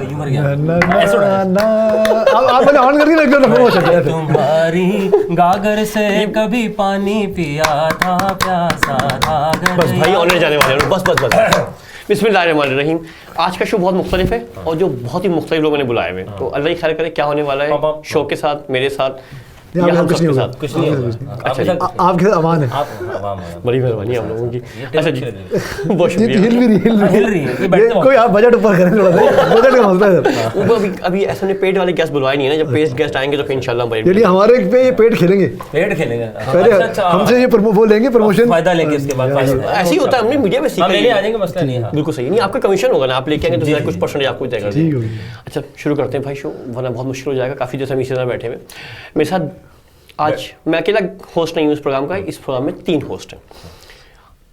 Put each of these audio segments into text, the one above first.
यूं मर गया। आप मैंने ऑन कर दिया तुम्हारी गागर से कभी पानी पिया था, प्यासा था। बस भाई ऑनर जाने वाले हैं, बस बिस्मिल्लाहिर्रहमानिर्रहीम। आज का शो बहुत मुख्तलिफ है और जो बहुत ही मुख्तलिफ लोगों ने बुलाए हुए हैं, तो अल्लाह ही खैर करे क्या होने वाला है शो के साथ, मेरे साथ या हम सबके साथ। कुछ नहीं होगा। आपके साथ अमान है, बड़ी मेहरबानी आप लोगों की। अच्छा जी, बहुत हिल शुक्रिया। रही है कोई आप बजट ऊपर करें थोड़ा सा, बजट का मसला है सर। अभी ऐसे ने पेड वाले गेस्ट बुलवाए नहीं है ना, जब पेड गेस्ट आएंगे तो फिर इंशाल्लाह बड़े चलिए हमारे पे ये पेट खेलेंगे, पहले हमसे ये वो लेंगे प्रमोशन, फायदा लेंगे इसके बाद। ऐसे ही होता है, हमने मीडिया में सीखा लेने आ जाएंगे, मसला नहीं है। बिल्कुल सही। नहीं आपका कमीशन होगा ना, आप लेके आएंगे तो कुछ परसेंट आपको देगा। ठीक है। अच्छा शुरू करते हैं भाई शो, वरना बहुत मुश्किल हो जाएगा। काफ़ी देर से हम इसी तरह बैठे हुए। मेरे साथ आज मैं अकेला होस्ट नहीं हूँ इस प्रोग्राम का, इस प्रोग्राम में 3 होस्ट हैं।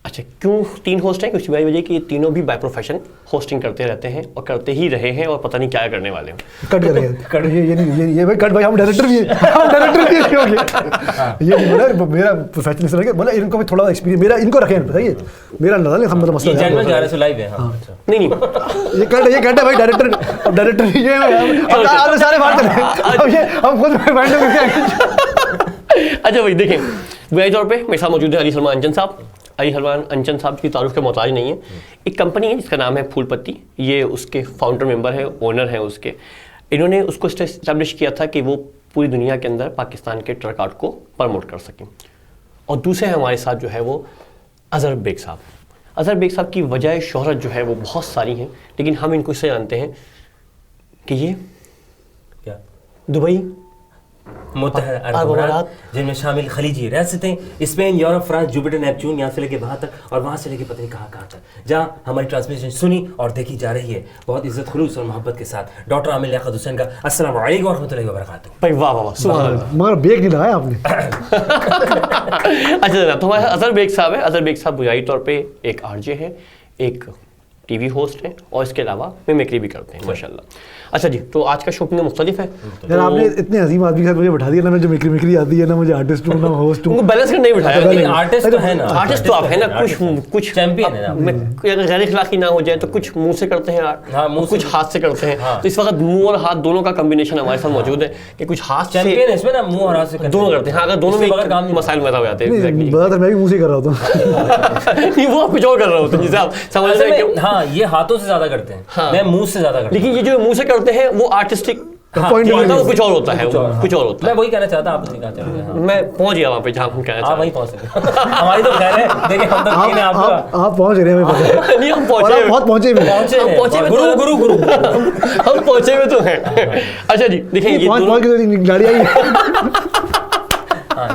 अच्छा क्यों 3 होस्ट हैं? कुछ वही वजह कि ये तीनों भी बाय प्रोफेशन होस्टिंग करते रहते हैं और करते ही रहे हैं और पता नहीं क्या करने वाले हैं। कट करेंगे ये भाई कट भाई, हम डायरेक्टर भी हैं, हम डायरेक्टर भी हैं। ये नहीं बोला मेरा प्रोफेशनल इस तरह के, बोला इनको भी थोड़ा एक्सपीरियंस, मेरा इनको रखें बताइए, मेरा नजर हम मतलब मसला जनरल जा रहा है लाइव है। नहीं ये कट है भाई, डायरेक्टर अब डायरेक्टर भी जो है अब सारे बात चले, अब ये हम खुद माइंड में। अच्छा भाई देखें, बुनियादी तौर पे मेरे साथ मौजूद है अली सलमान अंचन साहब। अली सलमान अंचन साहब की तारुफ के मोहताज नहीं है। एक कंपनी है जिसका नाम है फूलपत्ती, ये उसके फाउंडर मेंबर है, ओनर है उसके। इन्होंने उसको इस्टेब्लिश किया था कि वो पूरी दुनिया के अंदर पाकिस्तान के ट्रक आर्ट को प्रमोट कर सकें। और दूसरे हमारे साथ जो है वो अजहर बेग साहब। अजहर बेग साहब की वजह शोहरत जो है वो बहुत सारी हैं, लेकिन हम इनको इससे जानते हैं कि ये क्या दुबई, मुत्तहदा अरब अमीरात, जिनमें शामिल खलीजी रियासतें, Spain, Europe, France, Jupiter, Neptune, यहाँ से लेके वहाँ तक और वहाँ से लेके पता नहीं कहाँ तक, जहाँ हमारी ट्रांसमिशन सुनी और देखी जा रही है बहुत इज्जत, खुलूस और मोहब्बत के साथ। डॉक्टर आमिर लियाकत हुसैन का अस्सलाम वालेकुम व रहमतुल्लाहि व बरकातुहू। भाई वाह वाह सुभान अल्लाह। मगर बेग नहीं लगाया आपने। अच्छा जनाब, तो हमारे अजहर बेग साहब है। अजहर बेग साहब बुनियादी तौर पे एक आरजे है, एक टीवी होस्ट है और इसके अलावा मिमिक्री भी करते हैं माशाल्लाह। अच्छा जी, तो आज का शो कितना मुख्तलिफ है यार। आपने इतने अजीम आदमी के साथ मुझे बैठा दिया ना, मैं जो मिमिक्री आती है ना, मुझे आर्टिस्ट हूँ ना होस्ट हूँ, उनको बैलेंस करके नहीं बिठाया। आर्टिस्ट तो है ना, आर्टिस्ट तो आप है ना, कुछ चैंपियन है ना। अगर गैर इखलाकी ना हो जाए तो कुछ मुंह से करते हैं आर्ट, कुछ हाथ से करते हैं। तो इस वक्त मुंह और हाथ दोनों का कॉम्बिनेशन हमारे साथ मौजूद है कि कुछ हाथ से चैंपियन है इसमें ना, मुंह और हाथ से दोनों करते हैं। अगर दोनों में मसाइल पैदा हो जाते हैं। ज़्यादातर मैं भी मुँह से कर रहा होता वो आप कुछ और कर रहे होते हैं जिसे आप समझ रहे हैं। हाँ ये हाथों से ज्यादा करते हैं, मैं मुंह से ज्यादा करता हूं। लेकिन ये जो मुंह से करते हैं वो आर्टिस्टिक पॉइंट वो कुछ और होता है, कुछ और होता मैं है। वही कहना चाहता, आप कहाँ चले गए? मैं पहुंच गया वहाँ पे जहाँ हम कहना आप चाहते वहीं पहुंच गए। हमारी तो खैर है, देखिए हम तो तीन हैं, आप पहुँच रहे हैं, मुझे पता है। नहीं हम पहुंचे और आप बहुत पहुँचे भी पहुंचे हैं। गुरु गुरु गुरु हम पहुंचे हुए तो हैं। अच्छा जी देखें, ये पहुँच के गाड़ी आई।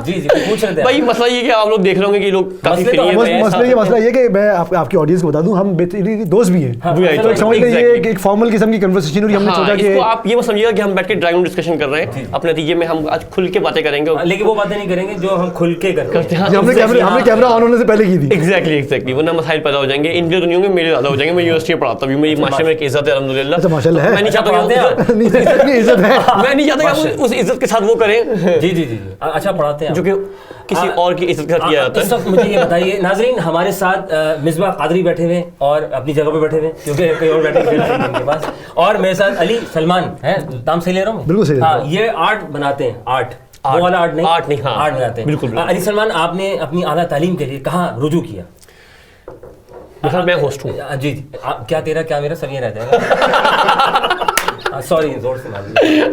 जी पूछ रहे थे भाई मसला ये कि आप लोग देख रहे होंगे कि लोग काफी मसले तो फ्री हैं। मसला ये कि मैं आपकी ऑडियंस को बता दूं, हम बेसिकली दोस्त भी हैं। तो एक समझ लीजिए कि एक फॉर्मल किस्म की कन्वर्सेशन हुई, हमने सोचा कि इसको आप ये मत समझिएगा कि हम बैठ के ड्राइंग रूम डिस्कशन कर रहे हैं। अपने नतीजे में हम आज खुल के बातें करेंगे, लेकिन वो बातें नहीं करेंगे जो हम खुल के करते हैं। हमने कैमरा ऑन होने से पहले की थी। एग्जैक्टली वरना मसाइल पैदा हो जाएंगे। इनके तो नहीं होंगे, मेरे ज्यादा हो जाएंगे। मैं यूनिवर्सिटी में पढ़ाता हूँ, मेरी माशरे में एक इज्जत है अल्हम्दुलिल्लाह। अच्छा माशाल्लाह है। मैं नहीं चाहता इज्जत है, मैं नहीं चाहता कि उस इज्जत के साथ वो करें जी अच्छा पढ़ाते हैं जो कि किसी और की इज्जत का किया जाता है। इस वक्त मुझे ये बताइए नाजरीन, हमारे साथ मिसबाह कादरी बैठे हुए और अपनी जगह पे बैठे हुए क्योंकि कहीं और बैठे इनके पास, और मेरे साथ अली सलमान है। नाम सही ले रहा हूँ? बिल्कुल सही। हाँ, ये आर्ट बनाते हैं, आर्ट वो वाला आर्ट नहीं, हाँ आर्ट बनाते हैं बिल्कुल। अली सलमान, आपने अपनी आला तालीम के लिए कहाँ रुजू किया? मैं होस्ट हूँ जी। क्या तेरा क्या मेरा सब ये रहता है। सॉरी जोर से मार।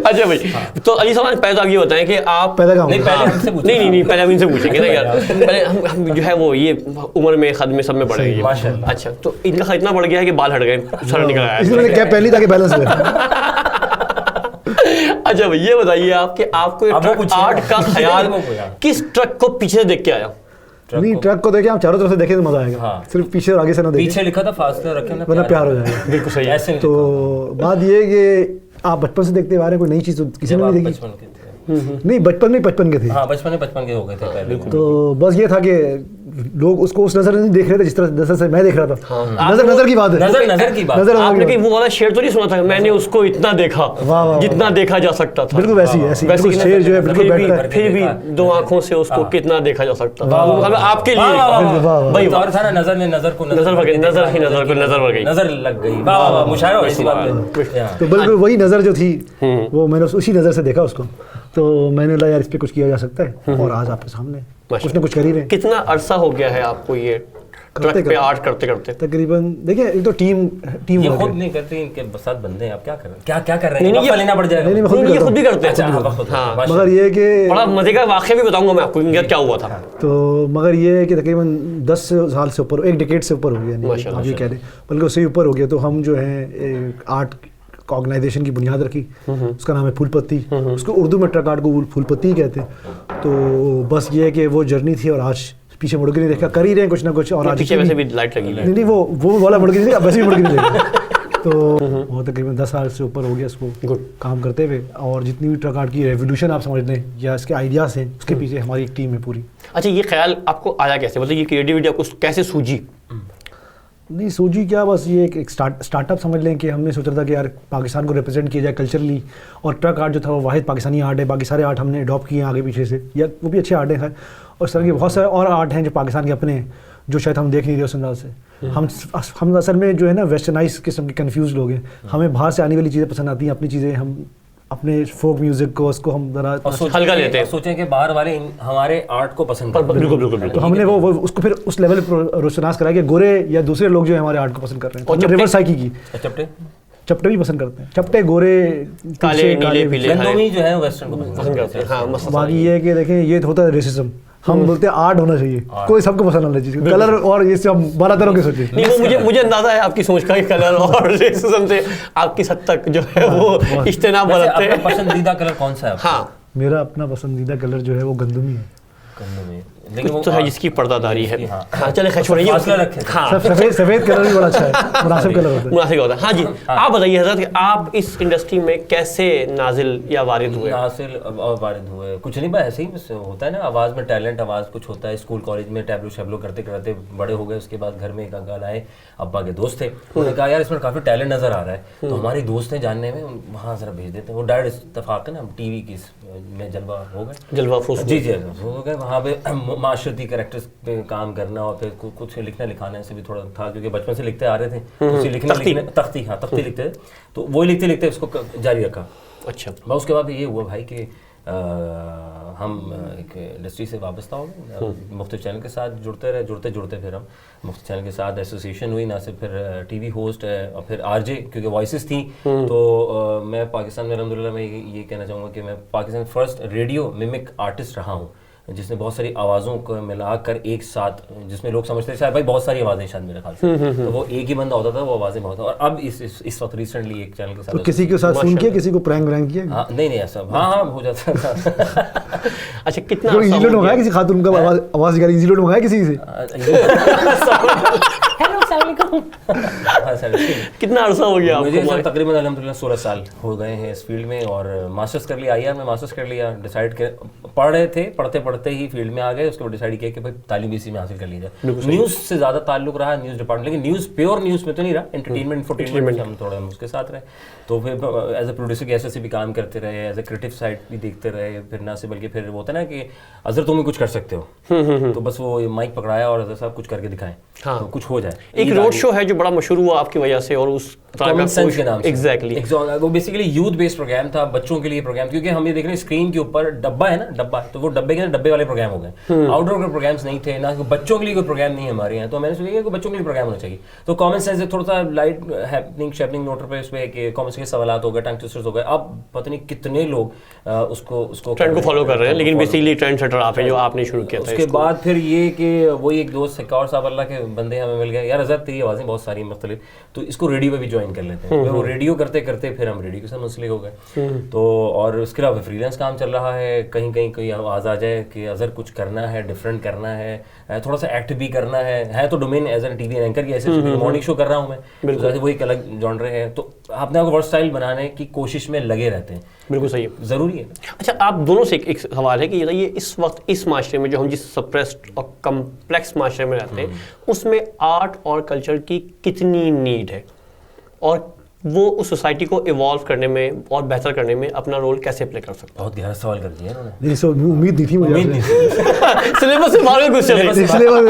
अच्छा भाई, तो अली सलमान पहले तो आप ये बताएं कि आप पहले नहीं पहले हमसे पूछो। नहीं पहले हम इनसे पूछेंगे ना यार। पहले हम जो है वो ये उम्र में खद में सब में बढ़े हैं। अच्छा तो इनका खद इतना बढ़ गया है कि बाल हट गए, सर निकल आया। इसलिए मैंने कैप पहली ताकि बैलेंस हो। अच्छा भाई ये बताइए आप कि आपको आर्ट का ख्याल किस ट्रक को पीछे देख के आया? नहीं ट्रक को देखे, आप चारों तरफ से देखें तो मजा आएगा। सिर्फ पीछे और आगे से ना देखें। पीछे लिखा था फासला रखें ना, वरना प्यार हो जाएगा। बिल्कुल सही है। तो बात ये है कि आप बचपन से देखते आ रहे हैं, कोई नई चीज़ किसी ने नहीं देखी। नहीं बचपन के थे। हाँ बचपन के हो गए थे पहले। तो बस ये था कि लोग उसको उस नजर से नहीं देख रहे थे जिस तरह नजर से मैं देख रहा था। नजर की बात है, नजर की बात। आपने कहीं वो वाला शेर तो नहीं सुना था, मैंने उसको इतना देखा जितना देखा जा सकता था। बिल्कुल वैसी बिल्कुल शेर जो है बिल्कुल बैठता है, फिर भी 2 आंखों से उसको कितना देखा जा सकता था। मतलब आपके लिए भाई और था ना, नजर ने नजर को नजर लग गई, नजर लग गई। वाह वाह मुशायरा हो इसी बात पे। तो बिल्कुल वही नजर जो थी वो मैंने उसी नजर से देखा उसको, तो मैंने बोला यार इस पे कुछ किया जा सकता है, और आज आपके सामने कुछ ना कुछ कर ही रहे। कितना अरसा हो गया है आपको ये ट्रक पे आर्ट करते करते? तकरीबन देखिए एक तो टीम ये खुद नहीं करती, इनके साथ बंदे हैं, आप क्या कर रहे हैं, क्या कर रहे हैं, वक्त लेना पड़ जाएगा। नहीं मैं ये खुद भी करते हैं। हाँ मगर ये कि बड़ा मजे का वाकया भी बताऊंगा मैं आपको क्या हुआ था। तो मगर ये है कि तकरीबन 10 साल से ऊपर, 1 डिकेड से ऊपर हो गया, नहीं आप ये कह रहे, बल्कि उससे ऊपर हो गया। तो हम जो है आर्ट ऑर्गेनाइजेशन की बुनियाद रखी, उसका नाम है फूलपत्ती। उसको उर्दू में ट्रक आर्ट को फूलपत्ती कहते हैं। तो बस ये है कि वो जर्नी थी, और आज पीछे मुड़ के नहीं देखा, कर ही रहे हैं कुछ ना कुछ। और आज पीछे वैसे भी लाइट लगी है। नहीं वो वाला मुड़ के नहीं, वैसे भी मुड़ के नहीं देखा। तो वो तकरीबन 10 साल से ऊपर हो गया इसको काम करते हुए। और जितनी भी ट्रक आर्ट की रेवोल्यूशन आप समझ लें या इसके आइडियाज़ हैं, उसके पीछे हमारी एक टीम है पूरी। अच्छा, ये ख्याल आपको आया कैसे, मतलब ये क्रिएटिविटी आपको कैसे सूझी? नहीं सूझी क्या, बस ये एक स्टार्टअप समझ लें कि हमने सोचा था कि यार पाकिस्तान को रिप्रेजेंट किया जाए कल्चरली, और ट्रक आर्ट जो था वो वाहिद पाकिस्तानी आर्ट है। बाकी सारे आर्ट हमने अडॉप्ट किए हैं आगे पीछे से, या वो भी अच्छे आर्ट हैं खैर। और इस तरह के बहुत सारे और आर्ट हैं जो पाकिस्तान के अपने हैं, जो शायद हम देख नहीं रहे उस अंदाज से। हम असल में जो है ना वेस्टर्नाइज किस्म के कन्फ्यूज लोग हैं। हमें बाहर से आने वाली चीज़ें पसंद आती हैं, अपनी चीज़ें हम अपने फोक म्यूजिक को उसको हम जरा हल्का लेते हैं, सोचें कि बाहर वाले हमारे आर्ट को पसंद करते हैं। बिल्कुल। तो हमने वो उसको फिर उस लेवल पर रोशनास कराया कि गोरे या दूसरे लोग जो है हमारे आर्ट को पसंद कर रहे हैं। और रिवर्स साइकी की चपटे भी पसंद करते हैं, चपटे गोरे काले नीले पीले जो है वेस्टर्न को पसंद करते हैं। हाँ, बाकी ये है कि देखें ये होता है रेसिज्म। हम बोलते हैं आर्ट होना चाहिए, कोई सबको पसंद होना चाहिए, कलर और ये सब 12 तरह के सोचे। नहीं वो मुझे अंदाजा है आपकी सोच का कि कलर और रेसिज्म से आप किस हद तक जो है वो इज्तिनाब बरतते हैं। पसंदीदा कलर कौन सा है? हाँ मेरा अपना पसंदीदा कलर जो है वो गंदमी है। लेकिन तो है जिसकी पर्दादारी है। हाँ चले छोड़िए, हाँ सफेद कलर भी बड़ा अच्छा है, मुनासिब कलर होता है। मुनासिब होता है। हाँ जी, आप बताइए हज़रत कि आप इस इंडस्ट्री में कैसे नाजिल या वारिद हुए? नाजिल और वारिद हुए कुछ नहीं, बस ऐसे ही होता है ना, आवाज़ में टैलेंट, आवाज़ कुछ होता है। स्कूल कॉलेज में टैबलो शैबलो करते करते बड़े हो गए। उसके बाद घर में एक अंकल आए, अब्बा के दोस्त थे, उन्होंने कहा यार इसमें काफ़ी टैलेंट नज़र आ रहा है, तो हमारे दोस्त हैं जानने में, वहाँ ज़रा भेज देते हैं। वो डायरेक्ट इत्तेफाक है ना, टीवी की में जलवा हो गए, जलवा जी हो गए। वहाँ पे माशरती कैरेक्टर्स पे काम करना और फिर कुछ लिखना लिखाने से भी थोड़ा था, क्योंकि बचपन से लिखते आ रहे थे। उसी लिखने तख्ती लिखते थे, तो वही लिखते लिखते उसको जारी रखा। अच्छा, बस उसके बाद ये हुआ भाई कि हम एक इंडस्ट्री से वाबस्ता हो गए, मुख्तलिफ चैनल के साथ जुड़ते जुड़ते फिर हम मुख्तलिफ चैनल के साथ एसोसिएशन हुई, ना सिर्फ फिर टीवी होस्ट और फिर आरजे, क्योंकि वॉइसेस थी। तो मैं पाकिस्तान में अल्हम्दुलिल्लाह मैं ये कहना चाहूँगा कि मैं Pakistan first radio mimic artist रहा हूँ, जिसने बहुत सारी आवाज़ों को मिलाकर एक साथ, जिसमें लोग समझते थे शायद भाई बहुत सारी आवाज़ें शायद मेरे ख्याल से, तो वो एक ही बंदा होता था, वो आवाज़ें बहुत। और अब इस वक्त रिसेंटली एक चैनल के साथ, तो किसी के साथ सुन के किसी को प्रैंक किया? हाँ नहीं ऐसा, हाँ हो जाता था। अच्छा, कितना इजी लोड मंगाया किसी खातून का आवाज़ निकाली, इजी लोड मंगाया किसी से? कितना अरसा हो गया मुझे सर तकरीबन अल्हम्दुलिल्लाह 16 साल हो गए हैं इस फील्ड में। और मास्टर्स कर लिया IIR में, मास्टर्स कर लिया, डिसाइड कर पढ़ रहे थे, पढ़ते ही फील्ड में आ गए। उसके बाद डिसाइड किया कि भाई तालीम इसी में हासिल कर ली जाए। न्यूज़ से ज़्यादा ताल्लुक रहा न्यूज़ डिपार्टमेंट, लेकिन न्यूज़ प्योर न्यूज़ में तो नहीं रहा, एंटरटेनमेंट इंफोटेनमेंट हम थोड़ा उसके साथ रहे। तो फिर एज ए प्रोड्यूसर की ऐसे भी काम करते रहे, एज ए क्रिएटिव साइड भी देखते रहे। फिर ना से बल्कि फिर वो होता है ना कि अजहर तुम ही कुछ कर सकते हो, तो बस वो माइक पकड़ाया और अजहर साहब कुछ करके दिखाएं, हाँ तो कुछ हो जाए। एक रोड शो है जो बड़ा मशहूर हुआ आपकी वजह से, और उस कॉमन सेंस के नाम से। एग्जैक्टली, वो बेसिकली यूथ बेस्ड प्रोग्राम था, बच्चों के लिए प्रोग्राम, क्योंकि हम ये देख रहे हैं स्क्रीन के ऊपर डब्बा है ना, डब्बा, तो वो डब्बे के डब्बे वाले प्रोग्राम हो गए, आउटडोर के प्रोग्राम्स नहीं थे, ना बच्चों के लिए कोई प्रोग्राम नहीं है हमारे यहाँ। तो मैंने सोचा कि बच्चों के लिए प्रोग्राम होना चाहिए, तो कॉमन सेंस से थोड़ा सा लाइट हैपनिंग शेपनिंग नोट पे उसमें कि कॉमन सेंस के सवाल हो गए, टंग ट्विस्टर्स हो गए। अब पता नहीं कितने लोग उसको ट्रेंड को फॉलो कर रहे हैं, लेकिन बेसिकली ट्रेंड सेटर आप हैं जो आपने शुरू किया था। उसके बाद फिर ये कि वही एक दोस्त सिक्का और साहब अल्लाह के बंदे हमें मिल गए, यार अजहर तेरी आवाज़ें बहुत सारी मुख्तलिफ, तो इसको रेडियो पे भी ज्वाइन ज्वाइन कर लेते हैं। वो रेडियो करते करते फिर हम रेडियो के साथ मुंसलिक हो गए। तो और उसके अलावा फ्रीलांस काम चल रहा है, कहीं कहीं कोई आवाज़ आ जाए कि अगर कुछ करना है, डिफरेंट करना है, थोड़ा सा एक्ट भी करना है तो domain as an TV anchor की ऐसे मॉर्निंग शो कर रहा हूँ मैं, तो वो एक अलग जॉनर है। तो अपने आप को वर्सटाइल बनाने की कोशिश में लगे रहते हैं। बिल्कुल सही है, ज़रूरी है। अच्छा, आप दोनों से एक सवाल है कि ये इस वक्त इस माशरे में जो हम जिस सप्रेस्ड और कम्प्लेक्स माशरे में रहते हैं उसमें आर्ट और कल्चर की कितनी नीड है, और वो उस सोसाइटी को इवॉल्व करने में और बेहतर करने में अपना रोल कैसे प्ले कर सकता है? बहुत गहरा सवाल कर दिया इन्होंने। नहीं, सो उम्मीद नहीं थी मुझे, उम्मीद नहीं थी। सिलेबस से बाहर का क्वेश्चन है,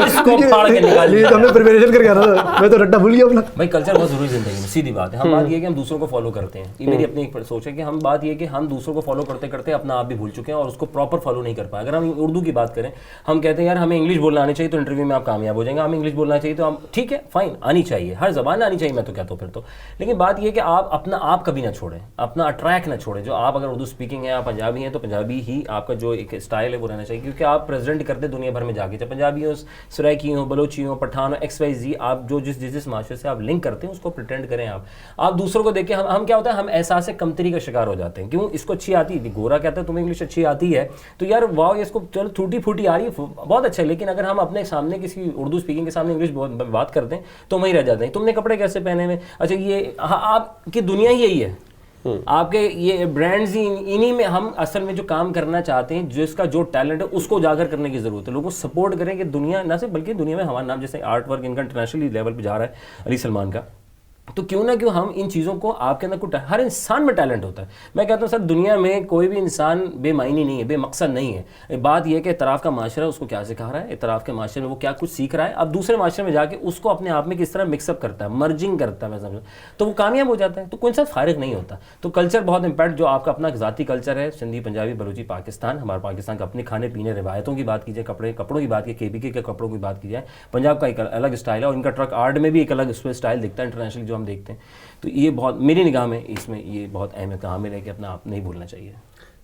इसको फाड़ के निकाल दिया। हमने प्रिपरेशन करके आना था, मैं तो रट्टा भूल गया अपना। भाई कल्चर बहुत जरूरी जिंदगी में, सीधी बात है। हम बात ये है कि हम दूसरों को फॉलो करते हैं, ये मेरी अपनी एक सोच है कि हम बात ये है कि हम दूसरों को फॉलो करते करते अपना आप भी भूल चुके हैं और उसको प्रॉपर फॉलो नहीं कर पाए। अगर हम उर्दू की बात करें, हम कहते हैं यार हमें इंग्लिश बोलना आनी चाहिए तो इंटरव्यू में आप कामयाब हो जाएंगे, हमें इंग्लिश बोलना चाहिए तो हम ठीक है फाइन, आनी चाहिए, हर जबान आनी चाहिए, मैं तो कहता हूँ फिर तो। लेकिन बात ये है कि आप अपना आप कभी ना छोड़ें, अपना ट्रैक ना छोड़ें। जो आप अगर उर्दू स्पीकिंग है, आप पंजाबी हैं तो पंजाबी ही आपका जो एक स्टाइल है वो रहना चाहिए, क्योंकि आप प्रेजेंट करते दुनिया भर में जाके, चाहे पंजाबी हो, सराइकी हो, बलोची हो, पठान हो, XYZ, आप जो जिस माशरे से आप लिंक करते हैं उसको प्रिटेंड करें। आप दूसरों को देख के हम क्या होता है, हम एहसास कमतरी का शिकार हो जाते हैं। क्यों? इसको अच्छी आती है, गोरा कहता है तुम्हें इंग्लिश अच्छी आती है तो यार वाह, इसको चलो टूटी फूटी आ रही है, बहुत अच्छा है। लेकिन अगर हम अपने सामने किसी उर्दू स्पीकिंग के सामने इंग्लिश बात करते हैं तो वहीं रह जाते हैं, तुमने कपड़े कैसे पहने हुए, अच्छा ये आपकी दुनिया ही यही है, आपके ये ब्रांड्स ही इन्हीं में। हम असल में जो काम करना चाहते हैं, जिसका जो टैलेंट है उसको उजागर करने की जरूरत है। लोगों को सपोर्ट करें कि दुनिया ना सिर्फ बल्कि दुनिया में हमारा नाम, जैसे आर्ट वर्क इनका इंटरनेशनल लेवल पे जा रहा है अली सलमान का, तो क्यों ना क्यों हम इन चीज़ों को, आपके अंदर कुछ, हर इंसान में टैलेंट होता है। मैं कहता हूँ सर दुनिया में कोई भी इंसान बेमायनी नहीं है, बेमकसद नहीं है। बात यह है कि इतराफ़ का माशरा उसको क्या सिखा रहा है, इतराफ़ के माशरे में वो क्या कुछ सीख रहा है, अब दूसरे माशरे में जाके उसको अपने आप में किस तरह मिक्सअप करता है, मर्जिंग करता है, मैं समझूँ तो वो कामयाब हो जाता है। तो कोई इंसान फारिग नहीं होता। तो कल्चर बहुत इंपैक्ट, जो आपका अपना ज़ाती कल्चर है, सिंधी, पंजाबी, बलूची, पाकिस्तान, हमारे पाकिस्तान का अपने खाने पीने रवायतों की बात कीजिए, कपड़ों की बात की, KBK के कपड़ों की बात की जाए, पंजाब का एक अलग स्टाइल है और इनका ट्रक आर्ट में भी एक अलग स्टाइल दिखता है इंटरनेशनली जो हम देखते हैं। तो ये बहुत मेरी निगाह में इसमें ये बहुत अहमियत का हामिल है कि अपना आप नहीं भूलना चाहिए।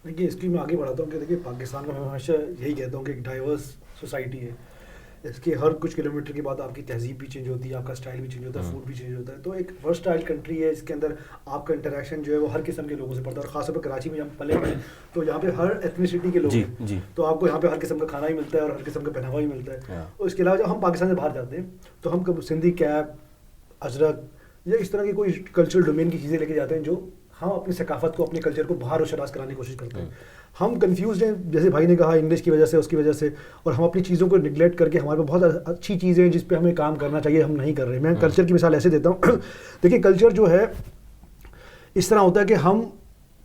देखिए इसकी मैं आगे बढ़ाता हूँ कि देखिए पाकिस्तान का मैं हमेशा यही कहता हूँ कि एक डाइवर्स सोसाइटी है। इसके हर कुछ किलोमीटर के बाद आपकी तहजीब भी चेंज होती है, आपका स्टाइल भी चेंज होता है, फूड भी चेंज होता है। तो एक वर्सटाइल कंट्री है, इसके अंदर आपका इंटरेक्शन जो है वो हर किस्म के लोगों से पड़ता है। और खासतौर पर कराची में जब पले हैं तो यहाँ पे हर एथनिसिटी के लोग हैं, जी। तो आपको यहाँ पे हर किस्म का खाना ही मिलता है और हर किस्म का पहनावा ही मिलता है। और इसके अलावा जब हम पाकिस्तान से बाहर जाते हैं तो हम कभी सिंधी कैप, अजरक या इस तरह की कोई कल्चरल डोमेन की चीज़ें लेके जाते हैं जो हम अपनी सकाफत को, अपने कल्चर को बाहर रोशनास कराने की कोशिश करते हैं। हम कंफ्यूज हैं, जैसे भाई ने कहा, इंग्लिश की वजह से, उसकी वजह से, और हम अपनी चीज़ों को निगलेक्ट करके हमारे पास बहुत अच्छी चीज़ें हैं जिस पे हमें काम करना चाहिए, हम नहीं कर रहे। मैं कल्चर की मिसाल ऐसे देता हूँ देखिए कल्चर जो है इस तरह होता है कि हम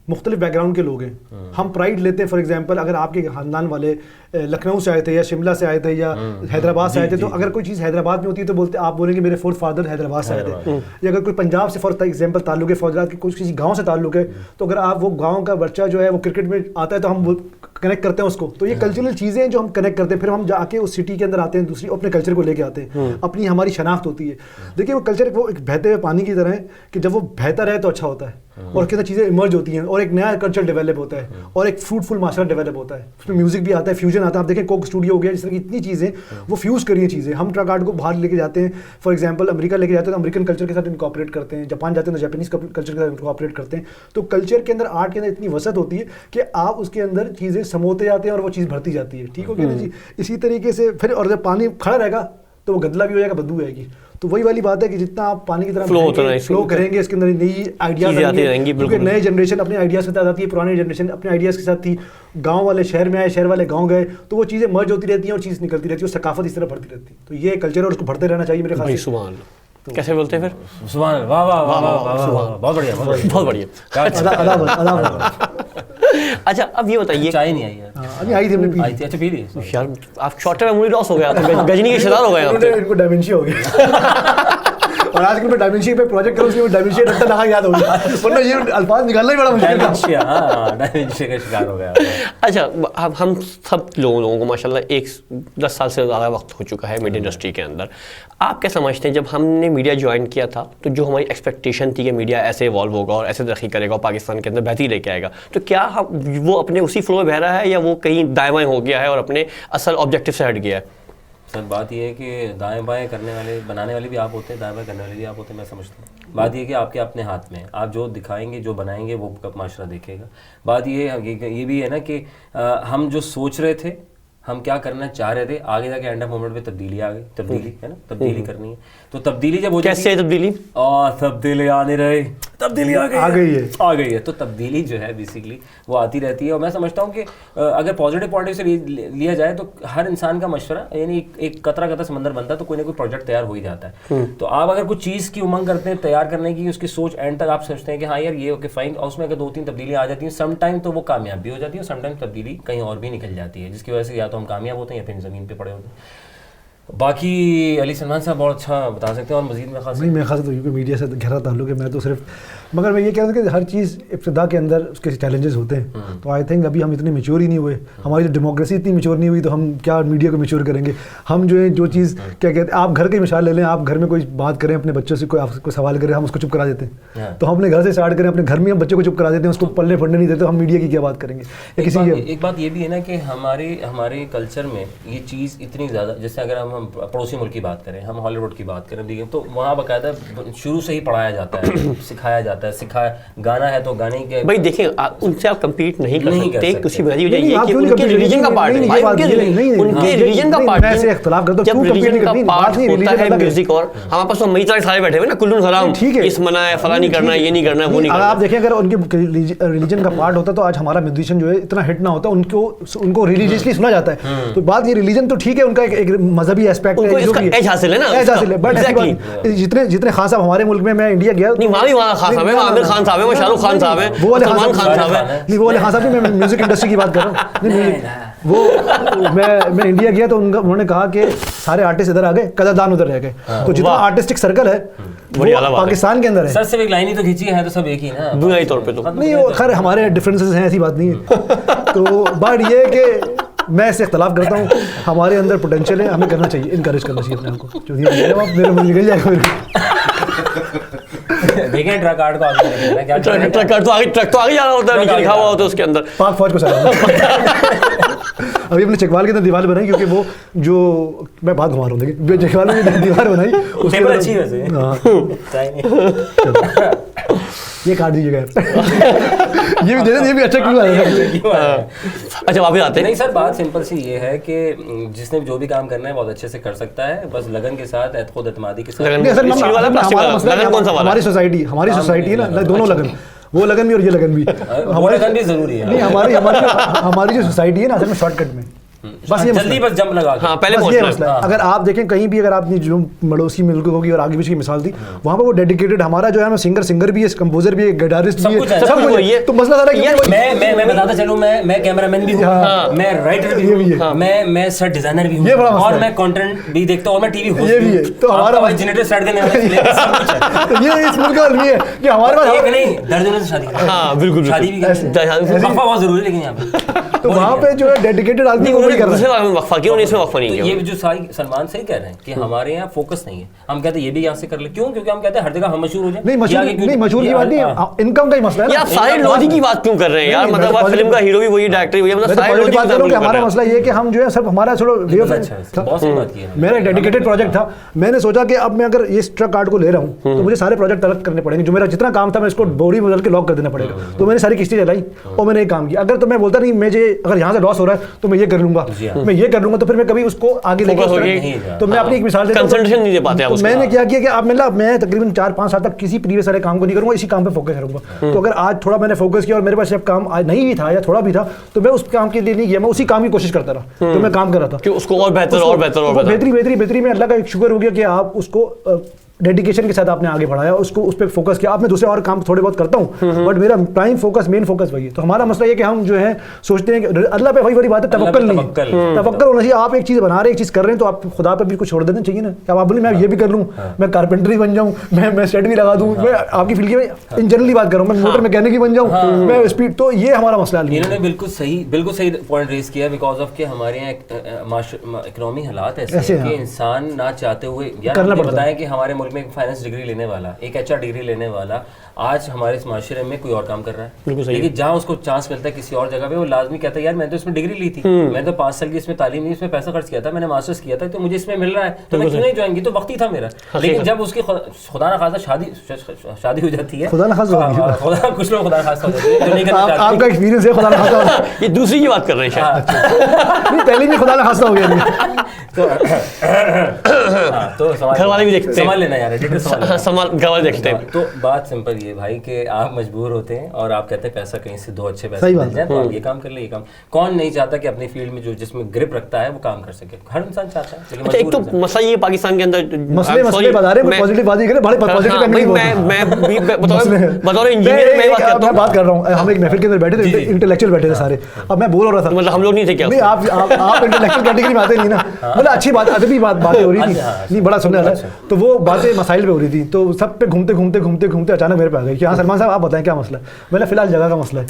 मुख्तलिफ बैकग्राउंड के लोग हैं, हम प्राइड लेते हैं। फॉर एग्जांपल अगर आपके खानदान वाले लखनऊ से आए थे या शिमला से आए थे या हैदराबाद से आए थे, तो अगर कोई चीज़ हैदराबाद में होती है तो बोलते आप बोलेंगे मेरे फोर्थ फादर हैदराबाद से आए थे। या अगर कोई पंजाब से फॉर एग्जांपल ताल्लुक है, फौजदार के कुछ किसी गांव से ताल्लुक है, तो अगर आप वो गांव का बच्चा जो है वो क्रिकेट में आता है तो हम कनेक्ट करते हैं उसको। तो ये कल्चरल चीज़ें हैं जो हम कनेक्ट करते हैं, फिर हम जाके उस सिटी के अंदर आते हैं, दूसरी अपने कल्चर को लेके आते हैं, अपनी हमारी शनाख्त होती है। देखिए वो कल्चर वो एक बहते हुए पानी की तरह है कि जब वो बहता रहे तो अच्छा होता है और उसके अंदर चीज़ें इमर्ज होती हैं और एक नया कल्चर डेवलप होता है और एक फ्रूटफुल माशरा डेवलप होता है। उसमें म्यूजिक भी आता है, फ्यूजन आता है। आप देखें कोक स्टूडियो हो गया, जिस तरह की इतनी चीज़ें वो फ्यूज़ करिए चीज़ें। हम ट्रक आर्ट को बाहर लेके जाते हैं, फॉर एग्जांपल अमेरिका लेके जाते हैं तो अमेरिकन कल्चर के साथ इनकॉपरेट करते हैं, जापान जाते हैं तो जापानीज कल्चर के साथ इनकॉपरेट करते हैं। तो कल्चर के अंदर, आर्ट के अंदर इतनी वसत होती है कि आप उसके अंदर चीज़ें समोते जाते हैं और वो चीज़ भरती जाती है। ठीक हो गया ना जी? इसी तरीके से फिर, और जब पानी खड़ा रहेगा तो वो गदला भी हो जाएगा, बदबू आएगी। तो वही वाली बात है कि जितना आप पानी की तरह फ्लो करेंगे, इसके अंदर नई आइडियाज आएंगे, क्योंकि नए जनरेशन अपने आइडियाज के साथ आती है, पुरानी जनरेशन अपने आइडियाज के साथ थी। गांव वाले शहर में आए, शहर वाले गांव गए, तो वो चीज़ें मर्ज होती रहती हैं और चीज़ निकलती रहती है, सकाफत इस तरह बढ़ती रहती है। तो ये कल्चर और उसको बढ़ते रहना चाहिए मेरे ख्याल से। कैसे बोलते हैं फिर? सुभान, वाह वाह वाह वाह वाह, बहुत बढ़िया, बहुत बढ़िया। अच्छा अब ये बताइए, चाय नहीं आई यार? अभी आई थी, हमने पी ली। अच्छा पी ली यार, आप शॉर्ट टर्म मेमोरी लॉस हो गया, गजनी के शिकार हो गए आप। इनको डायमेंशिया हो गया और आज के डायमेंशिया पे प्रोजेक्ट करो, उसमें डायमेंशिया रट्टा लगा याद हो गया, वरना ये अल्फाज निकालना ही बड़ा मुश्किल है। डायमेंशिया, हाँ डायमेंशिया का शिकार हो गया। अच्छा, हम सब लोगों को माशाल्लाह 10 साल से ज़्यादा वक्त हो चुका है मीडिया इंडस्ट्री के अंदर। आप क्या समझते हैं, जब हमने मीडिया ज्वाइन किया था तो जो हमारी एक्सपेक्टेशन थी कि मीडिया ऐसे इवॉल्व होगा और ऐसे तरक्की करेगा और पाकिस्तान के अंदर बेहतरी लेके आएगा, तो क्या वो अपने उसी फ्लो में बह रहा है या वो कहीं दाएं बाएं हो गया है और अपने असल ऑब्जेक्टिव से हट गया है? सर बात ये है कि दाएं बाएं करने वाले बनाने वाले भी आप होते हैं, दाएं बाएं करने वाले भी आप होते हैं, मैं समझता हूँ। बात ये है कि आपके अपने हाथ में है, आप जो दिखाएंगे जो बनाएंगे वो कब माशरा देखेगा। बात ये भी है ना कि हम जो सोच रहे थे, हम क्या करना चाह रहे थे, आगे जाके एंड ऑफ मोमेंट पे तब्दीली आ गई। तब्दीली है ना, तब्दीली करनी है, तो तब्दीली जब हो जाती कैसे है तब्दीली? और तब्दीली आने रहे, तब्दीली आ गई आ गई है। तो तब्दीली जो है बेसिकली वो आती रहती है। और मैं समझता हूँ कि अगर पॉजिटिव पॉइंट से लिया जाए तो हर इंसान का मशवरा यानी एक कतरा कतरा समंदर बनता है, तो कोई ना कोई प्रोजेक्ट तैयार हो ही जाता है। तो आप अगर कुछ चीज़ की उमंग करते हैं तैयार करने की, उसकी सोच एंड तक आप सोचते हैं कि हाँ यार ये ओके फाइन, और उसमें अगर 2-3 तब्दीली आ जाती हैं सम टाइम, तो वो कामयाब भी हो जाती है और सम टाइम तब्दीली कहीं और भी निकल जाती है, जिसकी वजह से या तो हम कामयाब होते हैं या फिर ज़मीन पे पड़े होते हैं। बाकी अली सलमान साहब बहुत अच्छा बता सकते हैं। और मजीद में खास नहीं, मैं खास तो क्योंकि मीडिया से गहरा ताल्लुक है, मैं तो सिर्फ, मगर मैं ये कह रहा हूँ कि हर चीज़ इब्तिदा के अंदर उसके चैलेंजेस होते हैं। तो आई थिंक अभी हम इतने मैच्योर ही नहीं हुए, हमारी जो डेमोक्रेसी इतनी मैच्योर नहीं हुई, तो हम क्या मीडिया को मैच्योर करेंगे। हम जो है जो चीज़ क्या कहते हैं, आप घर की मिसाल ले लें, आप घर में कोई बात करें अपने बच्चों से, कोई सवाल करें, हम उसको चुप करा देते हैं। तो हम अपने घर से स्टार्ट करें, अपने घर में हम बच्चों को चुप करा देते हैं, उसको पल्ले पड़ने नहीं देते, तो हम मीडिया की क्या बात करेंगे। एक बात ये भी है ना कि हमारे कल्चर में ये चीज़ इतनी ज़्यादा, जैसे अगर हम पड़ोसी मुल्क की बात करें, हम हॉलीवुड की बात करें, देखिए तो वहाँ बाकायदा शुरू से ही पढ़ाया जाता है, सिखाया जाता है, गाना है तो गाने के भाई देखिए उनसे आप कम्पीट नहीं कर सकते। कुछ वजह ये नहीं, है कि उनके रिलीजन का पार्ट है, उनके रिलीजन का पार्ट है। जब रिलीजन का पार्ट होता है म्यूजिक, और हमारे पास तो मई तरह सारे बैठे हुए ना, कुल्लुन हराम, इस मना है, फला नहीं करना, ये नहीं करना, वो नहीं करना। आप देखें अगर उनके रिलीजन का पार्ट होता तो आज हमारा म्यूजिशियन जो है इतना हिट ना होता, उनको रिलीजियसली सुना जाता है। तो बात ये रिलीजन तो ठीक है, उनका एक मजहबी एस्पेक्ट है, इसका एज हासिल है ना, एज हासिल है। बट जितने खान साहब हमारे मुल्क में, मैं इंडिया गया नहीं, वहाँ खान साहब है, आमिर खान साहब है, शाहरुख खान साहब है, वो वाले सलमान खान साहब है। नहीं, वो वाले खान साहब नहीं, मैं म्यूजिक इंडस्ट्री की बात कर रहा हूँ। वो मैं इंडिया गया तो उन्होंने कहा कि सारे आर्टिस्ट इधर आ गए, कदरदान उधर रह गए। तो जितना आर्टिस्टिक सर्कल है वो पाकिस्तान के अंदर है। सर सिर्फ एक लाइन ही तो खींची है, तो सब एक ही ना बुनियादी तौर पे तो नहीं, वो खैर हमारे डिफरेंसेस हैं, ऐसी बात नहीं है। तो बात ये है कि मैं इससे इख्तलाफ करता हूँ, हमारे अंदर पोटेंशियल है, हमें करना चाहिए, इनकरेज करना चाहिए अपने आप को। जो मेरे मुझे निकल जाएगा। देखें ट्रक आर्ट को आगे लेके क्या ट्रक तो आगे जा रहा होता है, नीचे लिखा हुआ होता है उसके अंदर पाक फौज को सलाम। अभी अपने चकवाल के अंदर दीवार बनाई, क्योंकि वो जो मैं बात घुमा रहा हूँ, देखिए चकवाल में दीवार बनाई, उसके अंदर अच्छी वैसे ये काट दीजिएगा। ये भी दे दे, ये भी अच्छा क्यों आया। अच्छा वापस आते हैं। नहीं सर, बात सिंपल सी ये है कि जिसने जो भी काम करना है बहुत अच्छे से कर सकता है, बस लगन के साथ, खुद एतमादी के साथ। हमारी सोसाइटी है ना, दोनों लगन, वो लगन भी और ये लगन भी, हमारे लगन भी जरूरी है। नहीं, हमारी जो सोसाइटी है ना, असल में शॉर्टकट में बस ये जल्दी बस जंप लगा। हाँ, पहले ये मसला है। अगर आप देखें कहीं भी, अगर आपने जो मड़ोसी मुल्क होगी और आगे पीछे की मिसाल दी, वहाँ पर वो डेडिकेटेड, हमारा जो है सिंगर भी है, कंपोजर भी है, गिटारिस्ट भी है, सब कुछ है। तो मसला सारा मैं बताता चलूं, मैं कैमरामैन भी हूँ, मैं राइटर भी हूँ, मैं सेट डिजाइनर भी हूँ, और मैं कंटेंट भी देखता हूँ, और मैं टीवी होस्ट भी हूँ। तो हमारा जनरेटर सेट करने वाला ये इस मुल्क का नहीं है कि हमारे पास एक नहीं दर्जनों से शादी। हाँ बिल्कुल, शादी भी बहुत जरूरी है, लेकिन यहाँ पे तो वहाँ पे जो है डेडिकेटेड आदमी वो नहीं कर रहा है। वक्फा क्यों नहीं, इसमें वक्फा नहीं है। ये जो सलमान सही कह रहे हैं कि हमारे यहाँ फोकस नहीं है। हम कहते हैं ये भी यहाँ से कर ले, क्यों? क्योंकि हम कहते हैं हर जगह हम मशहूर हो जाए। नहीं, मशहूर की बात नहीं है, इनकम का ही मसला है यार। सारे लॉजिक की बात क्यों कर रहे हैं यार? मतलब फिल्म का हीरो भी वही, डायरेक्टर भी वही, मतलब सारे लॉजिक की बात कर रहे हैं। हमारा मसला ये है कि हम जो है सिर्फ हमारा थोड़ा वे ऑफ, मेरा डेडिकेटेड प्रोजेक्ट था। मैंने सोचा कि अब मैं अगर इस ट्रक आर्ट को ले रहा हूँ तो मुझे सारे प्रोजेक्ट अलग करने पड़ेंगे। जो मेरा जितना काम था मैं इसको बोरी बदल के लॉक कर देना पड़ेगा। तो मैंने सारी किस्तें चलाई और मैंने एक काम किया। अगर तो मैं बोलता नहीं, मुझे अगर यहाँ से लॉस हो रहा है तो मैं ये कर लूंगा, मैं ये कर लूंगा, तो फिर मैं कभी उसको आगे लेके, तो मैं अपनी एक मिसाल देता हूं, नहीं दे पाते आप। मैंने क्या किया कि अब मैं तकरीबन 4-5 साल तक किसी प्रीवियस वाले काम को नहीं करूंगा, इसी काम पे फोकस करूंगा। तो अगर आज थोड़ा मैंने फोकस किया और मेरे पास जब काम आज नहीं भी था या थोड़ा भी था, तो मैं उस काम के लिए नहीं किया, मैं उसी काम की कोशिश करता रहा। तो मैं काम कर रहा था कि उसको और बेहतरी में अल्लाह का एक शुक्र हो गया कि आप उसको डेडिकेशन के साथ आपने आगे बढ़ाया, उसको उस पर फोकस किया। आपने दूसरे और काम थोड़े बहुत करता हूँ, बट मेरा प्राइम फोकस, मेन फोकस वही है। तो हमारा मसला ये कि हम जो है सोचते हैं कि अल्लाह पे वही बात है, तवक्कल नहीं है, तवक्कल होना चाहिए। आप एक चीज़ बना रहे हैं, एक चीज़ कर रहे हैं, तो आप खुदा पे भी कुछ छोड़ देना चाहिए ना। क्या आप बोले मैं ये भी कर लूँ, मैं कारपेंटरी बन जाऊँ, मैं सेट भी लगा दूँ, मैं आपकी फील्ड की इन जनरली बात कर रहा हूँ, मैं मोटर मैकेनिक ही बन जाऊँ, मैं स्पीड। तो ये हमारा मसला है। इन्होंने बिल्कुल सही पॉइंट रेज किया, बिकॉज ऑफ कि हमारे यहाँ इकोनॉमी हालात ऐसे हैं कि इंसान ना चाहते हुए, यार बताया कि हमारे मुल्क में एक फाइनेंस डिग्री लेने वाला, एक HR डिग्री लेने वाला आज हमारे इस माशरे में कोई और काम कर रहा है, लेकिन जहाँ उसको चांस मिलता है किसी और जगह पे, वो लाजमी कहता है यार मैंने तो इसमें डिग्री ली थी, मैंने तो 5 साल की इसमें तालीम ली, इसमें पैसा खर्च किया था, मैंने मास्टर्स किया था, तो मुझे इसमें मिल रहा है तो मैं क्यों नहीं ज्वाइन की, तो वक्त ही था मेरा। लेकिन जब उसकी खुदा ना खासा शादी हो जाती है, खुदा ना खासा कुछ लोग खुदा ना खासा हो जाते हैं जो नहीं करना चाहते। आपका एक्सपीरियंस है खुदा ना खासा? ये दूसरी की बात कर रहे हैं शायद। नहीं, पहले भी खुदा ना खासा हो गया। तो घर वाले भी देखते हैं, संभाल लेना यार, एडिटर संभाल, घर वाले देखते हैं। तो बात सिंपल ये भाई कि आप मजबूर होते हैं और आप कहते हैं पैसा कहीं से 2 अच्छे पैसे मिल जाए तो आप ये काम कर ले, ये काम। कौन नहीं चाहता कि अपनी फील्ड में जो जिसमें ग्रिप रखता है वो काम कर सके, हर इंसान चाहता है, लेकिन अच्छा, एक तो मसला ये पाकिस्तान के अंदर मसले बता रहे हैं, पॉजिटिव बात ही करें, बड़े पॉजिटिव का नहीं बोल रहा। मैं बतौर इंजीनियर मैं बात कर रहा हूँ, हम एक महफिल के अंदर बैठे थे, इंटेलेक्चुअल बैठे थे सारे, अब मैं बोल रहा था, मतलब हम लोग नहीं थे क्या? नहीं, आप इंटेलेक्चुअल कैटेगरी में आते नहीं ना, मतलब अच्छी बात, अदबी बातें हो रही थी, नहीं बड़ा सुनने वाला, तो वो बातें मसाइल पे हो रही थी, तो सब पे घूमते घूमते घूमते घूमते अचानक मेरे पे आ गई कि हाँ सलमान साहब आप बताएं क्या मसला है। मैंने फिलहाल जगह का मसला है।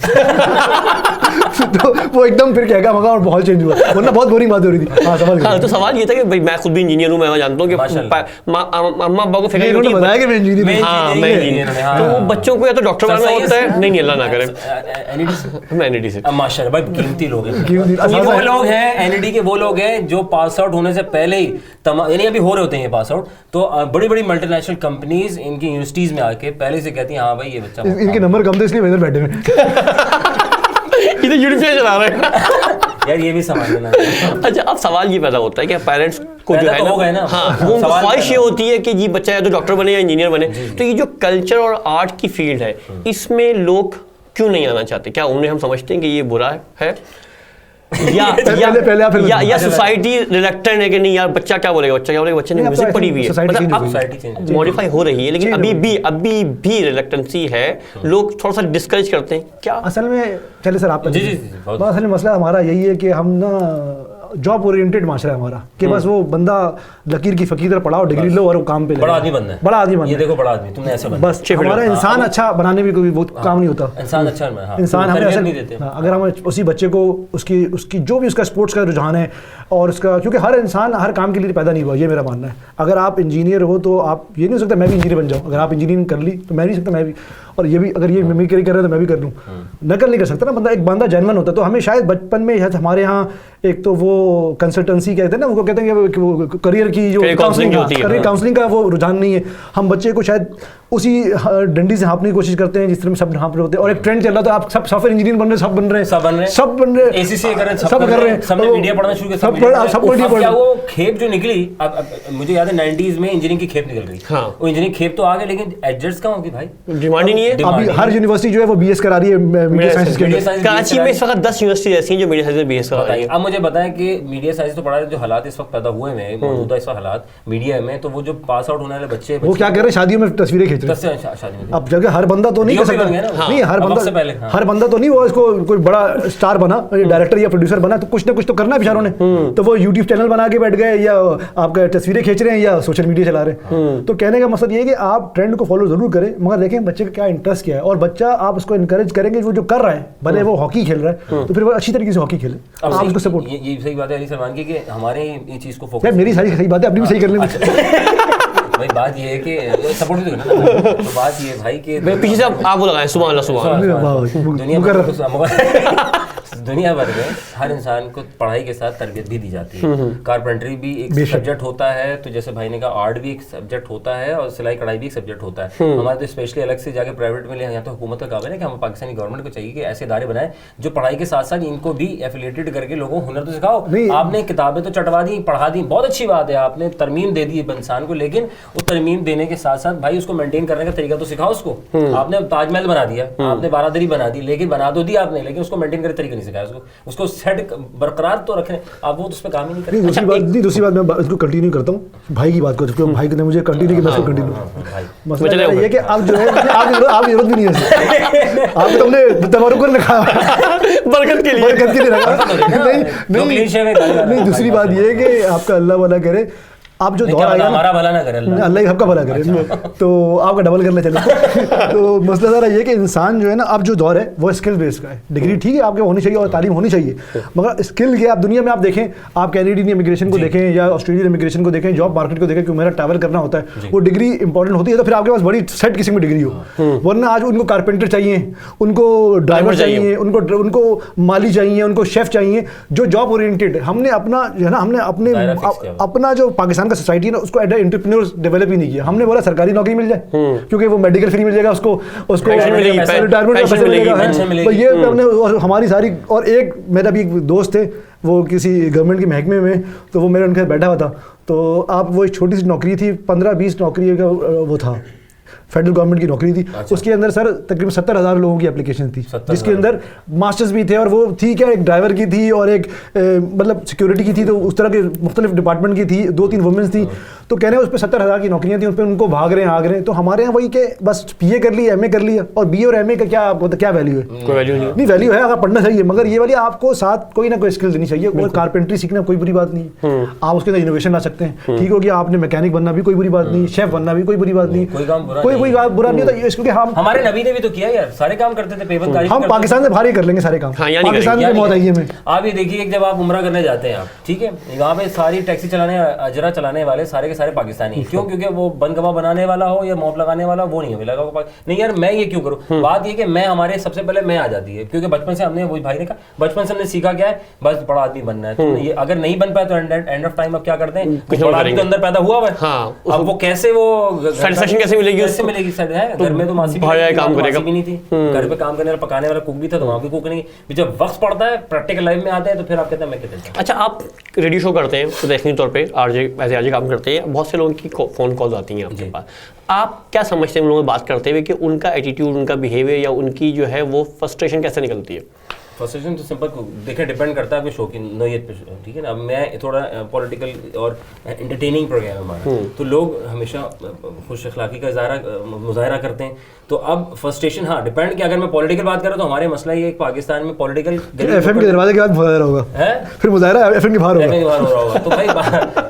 तो वो एकदम फिर क्या मगा और माहौल चेंज हुआ, वरना बहुत बोरिंग बात हो रही थी। हाँ समझ गया। तो सवाल ये था कि भाई मैं खुद भी इंजीनियर हूँ, मैं जानता हूँ कि अम्मा अब्बा को फिक्र उन्होंने बताया कि मैं इंजीनियर हूँ। हाँ मैं इंजीनियर हूँ, तो बच्चों को या तो डॉक्टर बनना होता है, नहीं अल्लाह ना करे, मैं NID से। माशाल्लाह भाई कीमती लोग हैं, कीमती वो लोग हैं NID के, वो लोग हैं जो पास आउट होने से पहले ही यानी अभी हो रहे होते हैं पास आउट, तो बड़ी बड़ी मल्टीनेशनल कंपनीज इनकी यूनिवर्सिटीज में आके पहले से कहती हैं हाँ भाई ये बच्चा, इनके नंबर कम थे इसलिए इधर बैठे हैं। इधर यूनिवर्सिटी चला रहे हैं यार, ये भी समझ लेना। अच्छा, अब सवाल ये पैदा होता है कि पेरेंट्स को जो है ना, हाँ वो ख्वाहिश ये होती है कि जी बच्चा या तो डॉक्टर बने या इंजीनियर बने, तो ये जो कल्चर और आर्ट की फील्ड है इसमें लोग क्यों नहीं आना चाहते? क्या उन्हें हम समझते हैं कि ये बुरा है या सोसाइटी रिलेक्टेंट है कि नहीं यार बच्चा क्या बोलेगा, बच्चे ने म्यूजिक पढ़ी हुई है, मतलब अब मॉडिफाई हो रही है, लेकिन अभी भी रिलेक्टेंसी है, लोग थोड़ा सा डिस्करेज करते हैं क्या? असल में चले सर आप असल में मसला हमारा यही है कि हम ना जॉब ओरिएंटेड माशरा है हमारा, कि बस वो बंदा लकीर की फकीर तरह पढ़ाओ, डिग्री लो और वो काम पे बड़ा आदमी बनना है, बड़ा आदमी बनना है। ये देखो बड़ा आदमी तुमने ऐसा बनना, बस हमारा इंसान अच्छा बनाने में कोई बहुत काम नहीं होता। इंसान अच्छा है, हाँ, इंसान हमें नहीं देते। अगर हम उसी बच्चे को उसकी जो भी उसका स्पोर्ट्स का रुझान है और उसका, क्योंकि हर इंसान हर काम के लिए पैदा नहीं हुआ, ये मेरा मानना है। अगर आप इंजीनियर हो तो आप ये नहीं हो सकता मैं भी इंजीनियर बन जाऊँ, अगर आप इंजीनियरिंग कर ली तो मैं नहीं सकता मैं भी, और ये भी अगर ये मिमिक्री कर रहे हैं तो मैं भी कर लूँ, नकल नहीं कर सकता ना बंदा, एक बंदा जेन्युइन होता। तो हमें शायद बचपन में हमारे यहाँ एक तो वो कंसल्टेंसी कहते हैं ना, वो कहते हैं कि वो करियर की जो काउंसलिंग का वो रुझान नहीं है। हम बच्चे को शायद उसी डंडी से हाँपने की कोशिश करते हैं जिस तरह सब हाँप रहे होते हैं, और एक ट्रेंड चल रहा था, आप सब सॉफ्टवेयर इंजीनियर बन रहे हैं, सब बन रहे हैं, ACCA कर रहे हैं, सबने मीडिया पढ़ना शुरू किया, सब वो खेप जो निकली, अब मुझे याद है 90s में इंजीनियरिंग की खेप निकल गई, वो इंजीनियरिंग खेप तो आ गई, लेकिन एडजस्ट कहाँ होगी भाई, डिमांड ही नहीं है। अभी हर यूनिवर्सिटी जो है वो BS करा रही है मीडिया साइंस के। कराची में इस वक्त 10 यूनिवर्सिटी ऐसी हैं जो मीडिया साइंस में BS करा रही है। अब मुझे बताएं कि मीडिया साइंस तो पढ़ा रहे, जो हालात इस वक्त पैदा हुए हैं मौजूदा इस वक्त हालात मीडिया में, तो वो जो पास आउट होने वाले बच्चे वो क्या कर रहे हैं, शादियों में तस्वीरें खींच रहे हैं। अब जगह हर बंदा तो नहीं कर सकता, नहीं हर बंदा तो नहीं वो इसको कोई बड़ा स्टार बना, डायरेक्टर या प्रोड्यूसर बना, तो कुछ ना कुछ तो करना है बेचारों ने, तो वो यूट्यूब चैनल बना के बैठ गए या आपका तस्वीरें खींच रहे हैं या सोशल मीडिया चला रहे हैं। तो कहने का मकसद ये है कि आप ट्रेंड को फॉलो जरूर करें, मगर देखें बच्चे का क्या इंटरेस्ट क्या है, और बच्चा आप उसको इनकरेज करेंगे, वो जो कर रहा है, भले वो हॉकी खेल रहा है तो फिर वो अच्छी तरीके से हॉकी खेले, आप उसको सपोर्ट। ये सही बात है अली सलमान की कि हमारे ये चीज को फोकस, मेरी सारी सही बात है, अपनी भी सही कर लेंगे। भाई बात ये है कि सपोर्ट भी तो ना, तो बात ये भाई कि पीछे से आप वो लगाएं सुभान अल्लाह, दुनिया भर में हर इंसान को पढ़ाई के साथ तरबियत भी दी जाती है। कारपेंटरी भी एक सब्जेक्ट होता है, तो जैसे भाई ने कहा आर्ट भी एक सब्जेक्ट होता है और सिलाई कढ़ाई भी एक सब्जेक्ट होता है। हमारे तो स्पेशली अलग से जाके प्राइवेट में ले, यहाँ तो हुकूमत का काम है कि हम पाकिस्तानी गवर्नमेंट को चाहिए कि ऐसे इदारे बनाए जो पढ़ाई के साथ साथ इनको भी एफिलिएटेड करके लोगों को हुनर तो सिखाओ। आपने किताबें तो चटवा दी, पढ़ा दी, बहुत अच्छी बात है, आपने तरमीम दे दी इंसान को, लेकिन उस तरमीम देने के साथ साथ भाई उसको मेंटेन करने का तरीका तो सिखाओ उसको। आपने ताजमहल बना दिया, आपने बारादरी बना दी, लेकिन बना दो दी आपने, लेकिन उसको मेंटेन करने का तरीका नहीं सिखाया, उसको सेट बरकरार तो रखने, आप वो तो उस पर काम ही नहीं करते। दूसरी बात मैं इसको कंटिन्यू करता हूँ भाई की बात को, क्योंकि भाई ने मुझे कंटिन्यू किया, मैं कंटिन्यू मसला ये कि आप जो है आप जरूरत भी नहीं है, आप तुमने तबरुक रखा बरकत के लिए रखा। नहीं दूसरी बात ये है कि आपका अल्लाह वाला करे अब जो नहीं, दौर क्या आएगा पता ना, हमारा भला ना करे अल्लाह। अल्लाह ही सबका भला करे, तो आपका डबल करना चले। तो मसला सारा ये कि इंसान जो है ना, अब जो दौर है वो स्किल बेस्ड का है। डिग्री ठीक है आपके होनी चाहिए और तालीम होनी चाहिए, मगर स्किल के आप दुनिया में आप देखें, आप कैनेडियन इमिग्रेशन को देखें या ऑस्ट्रेलियन इमिग्रेशन को देखें, जॉब मार्केट को देखें, क्योंकि मेरा ट्रैवल करना होता है, वो डिग्री इंपॉर्टेंट होती है। तो फिर आपके पास बड़ी सेट किस्म की डिग्री हो, वरना आज उनको कारपेंटर चाहिए, उनको ड्राइवर चाहिए, उनको माली चाहिए, उनको शेफ चाहिए, जो जॉब ओरिएंटेड। हमने अपना जो है ना, हमने अपना जो पाकिस्तान का सोसाइटी है ना, उसको एंटरप्रेन्योर्स डेवलप ही नहीं किया। हमने बोला सरकारी नौकरी मिल जाए, क्योंकि वो मेडिकल फ्री मिल जाएगा, उसको रिटायरमेंट का पैसा मिलेगा। तो ये हमने, और हमारी सारी, और एक मेरा भी एक दोस्त थे, वो किसी गवर्नमेंट के महकमे में, तो वो मेरे उनके साथ बैठा हुआ था। तो आप, वो एक छोटी सी नौकरी थी, 15-20 नौकरी का वो था, फेडरल गवर्नमेंट की नौकरी थी। अच्छा। उसके अंदर सर तकरीबन 70,000 लोगों की एप्लीकेशन थी, जिसके अंदर मास्टर्स भी थे, और वो थी क्या, एक ड्राइवर की थी और एक मतलब सिक्योरिटी की थी, तो उस तरह के मुख्तलिफ डिपार्टमेंट की थी, 2-3 वुमेंस थी। तो कहने उस पर 70,000 की नौकरियाँ थी, उन पर उनको भाग रहे हैं। तो हमारे यहाँ वही के बस PA कर लिया, MA कर लिया, और BA और MA का क्या वैल्यू है? कोई वैल्यू नहीं, वैल्यू है, अगर पढ़ना चाहिए, मगर ये वाली आपको साथ कोई ना कोई स्किल देनी चाहिए। और कारपेंट्री सीखना कोई बुरी बात नहीं, आप उसके अंदर इनोवेशन ला सकते हैं, ठीक हो गया। आपने मैकेनिक बनना भी कोई बुरी बात नहीं, शेफ बनना भी कोई बुरी बात नहीं, कोई बुरा नहीं होता, क्योंकि हमारे नबी ने भी तो किया यार, सारे काम करते थे, पेबंदकारी हम पाकिस्तान से बाहर ही कर लेंगे सारे काम। पाकिस्तान में मौत आई है हमें। आप ये देखिए, जब आप उम्रा करने जाते हैं आप, ठीक है, वहाँ पे सारी टैक्सी चलाने, अजरा चलाने वाले सारे के सारे पाकिस्तानी। क्यों? क्योंकि वो बनगवा बनाने वाला हो या मॉप लगाने वाला, वो नहीं मिलेगा। नहीं यार, मैं ये क्यों करूँ? बात ये कि मैं, हमारे सबसे पहले मैं आ जाती है, क्योंकि बचपन से हमने, वही भाई ने कहा, बचपन से हमने सीखा क्या है, बस बड़ा आदमी बनना है। तो ये अगर नहीं बन पाए तो एंड ऑफ टाइम अब क्या करते हैं, बड़ा आदमी तो अंदर पैदा हुआ है, अब वो कैसे, वो सेटिस्फैक्शन कैसे मिलेगी? घर में तो मासी काम करेगा भी नहीं थी, घर पे काम करने वाला, पकाने वाला कुक भी था, तो वहाँ भी कुक नहीं। जब वक्त पड़ता है, प्रैक्टिकल लाइफ में आते हैं, तो फिर आप कहते हैं मैं कहते। अच्छा, आप रेडियो शो करते हैं, तो देखने तौर पे आरजे काम करते हैं, बहुत से लोगों की फ़ोन कॉल्स आती हैं आपके पास। आप क्या समझते हैं उन लोगों से बात करते हुए कि उनका एटीट्यूड, उनका बिहेवियर या उनकी जो है वो फ्रस्ट्रेशन कैसे निकलती है? फ्रस्ट्रेशन तो सिंपल देखें, डिपेंड करता है आपके शो की नोयत पे, ठीक है ना। अब मैं थोड़ा पॉलिटिकल और एंटरटेनिंग प्रोग्राम है हमारा, तो लोग हमेशा खुश अखलाकी का मुजाहरा करते हैं। तो अब फ्रस्ट्रेशन, हाँ, डिपेंड कि अगर मैं पॉलिटिकल बात करूँ तो हमारे मसला ये पाकिस्तान में पॉलिटिकल FM के दरवाजे के बाद मुजाहरा होगा, फिर मुजाहरा FM के बाहर होगा। तो भाई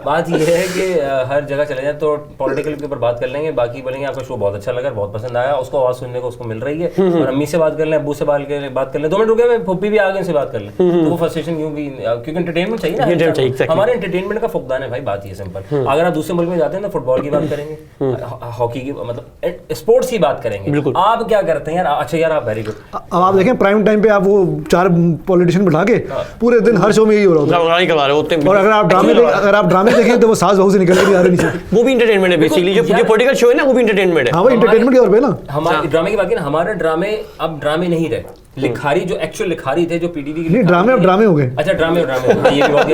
बात ये है कि हर जगह चले जाए तो पॉलिटिकल के ऊपर बात कर लेंगे, बाकी बोलेंगे आपका शो बहुत अच्छा लगा, बहुत पसंद आया, उसको आवाज़ सुनने को उसको मिल रही है, और अम्मी से बात कर लें, अब्बू से बात कर लें, 2 मिनट रुके, मैं पप्पी भी आ गए, उनसे बात कर लें, तो वो फ्रस्ट्रेशन क्यों भी, क्योंकि एंटरटेनमेंट चाहिए ना, हमारे एंटरटेनमेंट का फुकदान है भाई। बात ये सिंपल। अगर आप दूसरे मुल्क में जाते हैं तो फुटबॉल की बात करेंगे, हॉकी की, मतलब स्पोर्ट्स की बात करेंगे। आप क्या करते हैं यार? अच्छा यार, आप वेरी गुड। अब आप देखें प्राइम टाइम पे आप वो 4 पॉलिटिशियन बिठा के पूरे दिन हर शो में यही हो रहा होता है। और अगर आप ड्रामे देखें तो वो सास बहू से निकल के नहीं आ रहे नीचे, वो भी एंटरटेनमेंट है बेसिकली। जो पॉलिटिकल शो है ना, वो भी एंटरटेनमेंट है। हाँ, वो एंटरटेनमेंट के तौर पे ना। हमारे ड्रामे की बात की ना, हमारे ड्रामे अब ड्रामे नहीं रहे, लिखारी जो एक्चुअल लिखारी थे, जो PDD की ड्रामे अब ड्रामे हो गए। अच्छा, ड्रामे हो गए, ये भी बहुत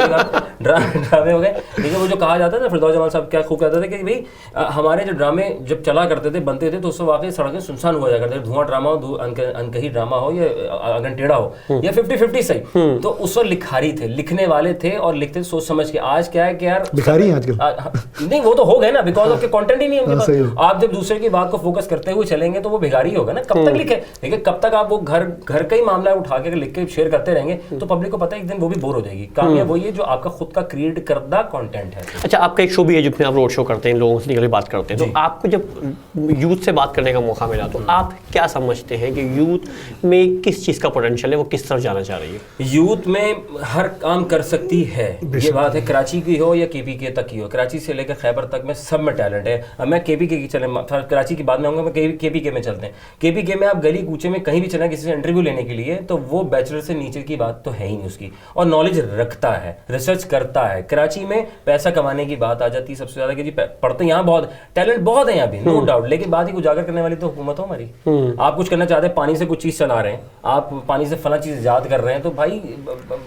ड्रामे हो गए। लेकिन वो जो कहा जाता था, फिरदौस जमाल साहब क्या खूब कहते थे कि भाई हमारे जो ड्रामे जब चला करते थे, बनते थे, तो उससे वाकई सड़कें सुनसान हुआ जाया करते थे। धुआं ड्रामा हो, अनकही ड्रामा हो, या अगन टेढ़ा हो, या 50-50 सही, तो उस वक्त लिखारी थे, लिखने वाले थे और लिखते सोच समझ के। आज क्या है कि यार भिखारी हैं आजकल। नहीं, वो तो हो गए ना, बिकॉज ऑफ के कंटेंट ही नहीं है उनके पास। आप जब दूसरे की बात को फोकस करते हुए चलेंगे तो वो भिखारी होगा ना। कब तक लिखे, देखिए कब तक आप वो घर का ही मामला उठा के लिख के शेयर करते रहेंगे, तो पब्लिक को पता है एक दिन वो भी बोर हो जाएगी। कामयाब वो ये जो आपका खुद का क्रिएट करदा कंटेंट है। अच्छा, आपका एक शो भी है जिसमें आप रोड शो करते हैं, लोगों से निकल के बात करते हैं, तो आपको जब यूथ से बात करने का मौका मिला तो आप क्या समझते हैं कि यूथ में किस चीज़ का पोटेंशियल है, वो किस तरफ जाना चाह रही है? यूथ में हर काम कर सकती है, ये बात है। कराची की हो या KPK तक की हो, कराची से लेकर खैबर तक में सब में टैलेंट है। अब मैं KPK की चले, कराची की बाद में आऊँगा, मैं KPK में चलते हैं। KPK में आप गली कूचे में कहीं भी चले किसी से इंटरव्यू लेने के लिए, तो वो बैचलर से नीचे की बात तो है ही नहीं उसकी, और नॉलेज रखता है, रिसर्च करता है। कराची में पैसा कमाने की बात आ जाती है सबसे ज्यादा कि जी पढ़ते यहाँ बहुत टैलेंट बहुत है यहाँ भी, नो डाउट, लेकिन बात ही उजागर करने वाली तो हुकूमत हो हमारी। आप कुछ करना चाहते हैं, पानी से कुछ चीज चला रहे हैं, आप पानी से फला चीज ईजाद कर रहे हैं, तो भाई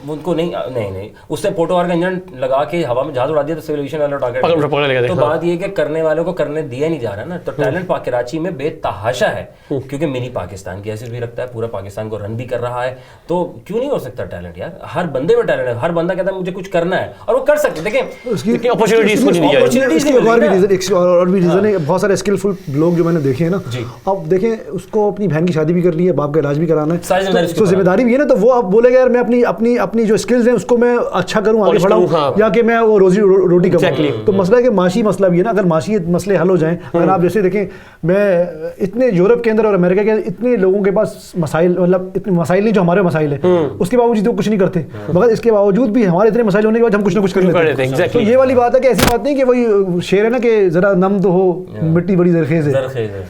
उनको नहीं उससे फोटो का इंजन लगा के हवा में जहाज उड़ा दिया तो सिविल एविएशन वाला उठा के, तो बात ये कि करने वालों को करने दिया नहीं जा रहा ना। तो टैलेंट कराची में बेतहाशा है, क्योंकि मिनी पाकिस्तान की हैसियत भी रखता है, पूरा पाकिस्तान पाकिस्तान को रन भी कर रहा है, तो क्यों नहीं हो सकता टैलेंट यार? हर बंदे में टैलेंट है, हर बंदा कहता है मुझे कुछ करना है और वो कर सकते। देखें उसकी अपॉर्चुनिटीज को नहीं दी जा रही। और भी रीजन है, बहुत सारे स्किलफुल लोग जो मैंने देखे हैं ना, अब देखें उसको अपनी बहन की शादी भी करनी है, बाप का इलाज भी कराना है, तो जिम्मेदारी भी है ना, तो वो अब बोलेगा यार मैं अपनी अपनी अपनी जो स्किल्स हैं उसको मैं अच्छा करूं, आगे बढ़ाऊं, या कि मैं वो रोजी रोटी कमाऊं। तो मसला है कि माशी मसला भी है ना, अगर माशी मसले हल हो जाएं, अगर आप जैसे देखें, मैं इतने यूरोप के अंदर और अमेरिका के इतने लोगों के पास मसाइल, मतलब इतने मसाइल नहीं जो हमारे मसाइल है, उसके बावजूद वो कुछ नहीं करते, मगर इसके बावजूद भी हमारे इतने मसाइल होने के बाद हम कुछ ना कुछ कर लेते हैं। तो ये वाली बात है कि ऐसी बात नहीं कि वही शेर है ना कि जरा नम तो हो, मिट्टी बड़ी जरखेज है,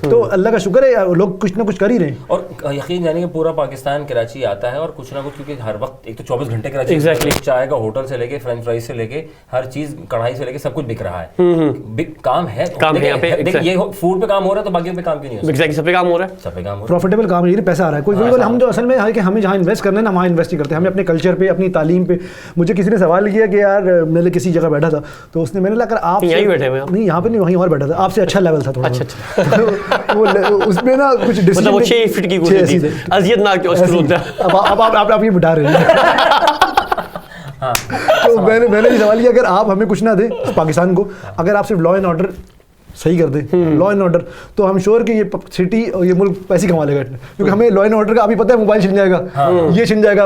तो अल्लाह का शुक्र है लोग कुछ ना कुछ कर ही रहे हैं। और यकीन जानिए कि पूरा पाकिस्तान कराची आता है और कुछ ना कुछ, क्योंकि हर वक्त एक तो 24 घंटे कराची, चाय का होटल से लेके फ्रेंच फ्राइज से लेके हर चीज, कढ़ाई से लेके सब कुछ बिक रहा है। काम है यहाँ पे, ये फूड पे काम हो रहा है तो बाकी पे काम क्यों नहीं हो रहा? सब पे काम हो रहा है, सब पे काम हो रहा है, प्रॉफिटेबल काम है, पैसा आ रहा है। कोई बोले हम जो असल में है कि हमें जहाँ इन्वेस्ट करना है ना वहाँ इन्वेस्ट नहीं करते, हमें अपने कल्चर पे, अपनी तालीम पे। मुझे किसी ने सवाल किया कि यार मैंने किसी जगह बैठा था, तो उसने मैंने लगा आप यहीं बैठे हुए, नहीं यहाँ पे नहीं, वहीं और बैठा था, आपसे अच्छा लेवल था थोड़ा। अच्छा वो उसमें ना कुछ मतलब वो 6 फीट की कुर्सी थी, अजियत ना के उसको होता है। अब आप ये बिठा रहे हैं। तो मैंने ये सवाल किया, अगर आप हमें कुछ ना दें पाकिस्तान को, अगर आप सिर्फ लॉ एंड ऑर्डर सही कर दे, लॉ एंड ऑर्डर, तो हम श्योर कि ये सिटी और ये मुल्क पैसे कमा लेगा, क्योंकि हमें लॉ एंड ऑर्डर का अभी पता है, मोबाइल छिन जाएगा, ये छिन जाएगा।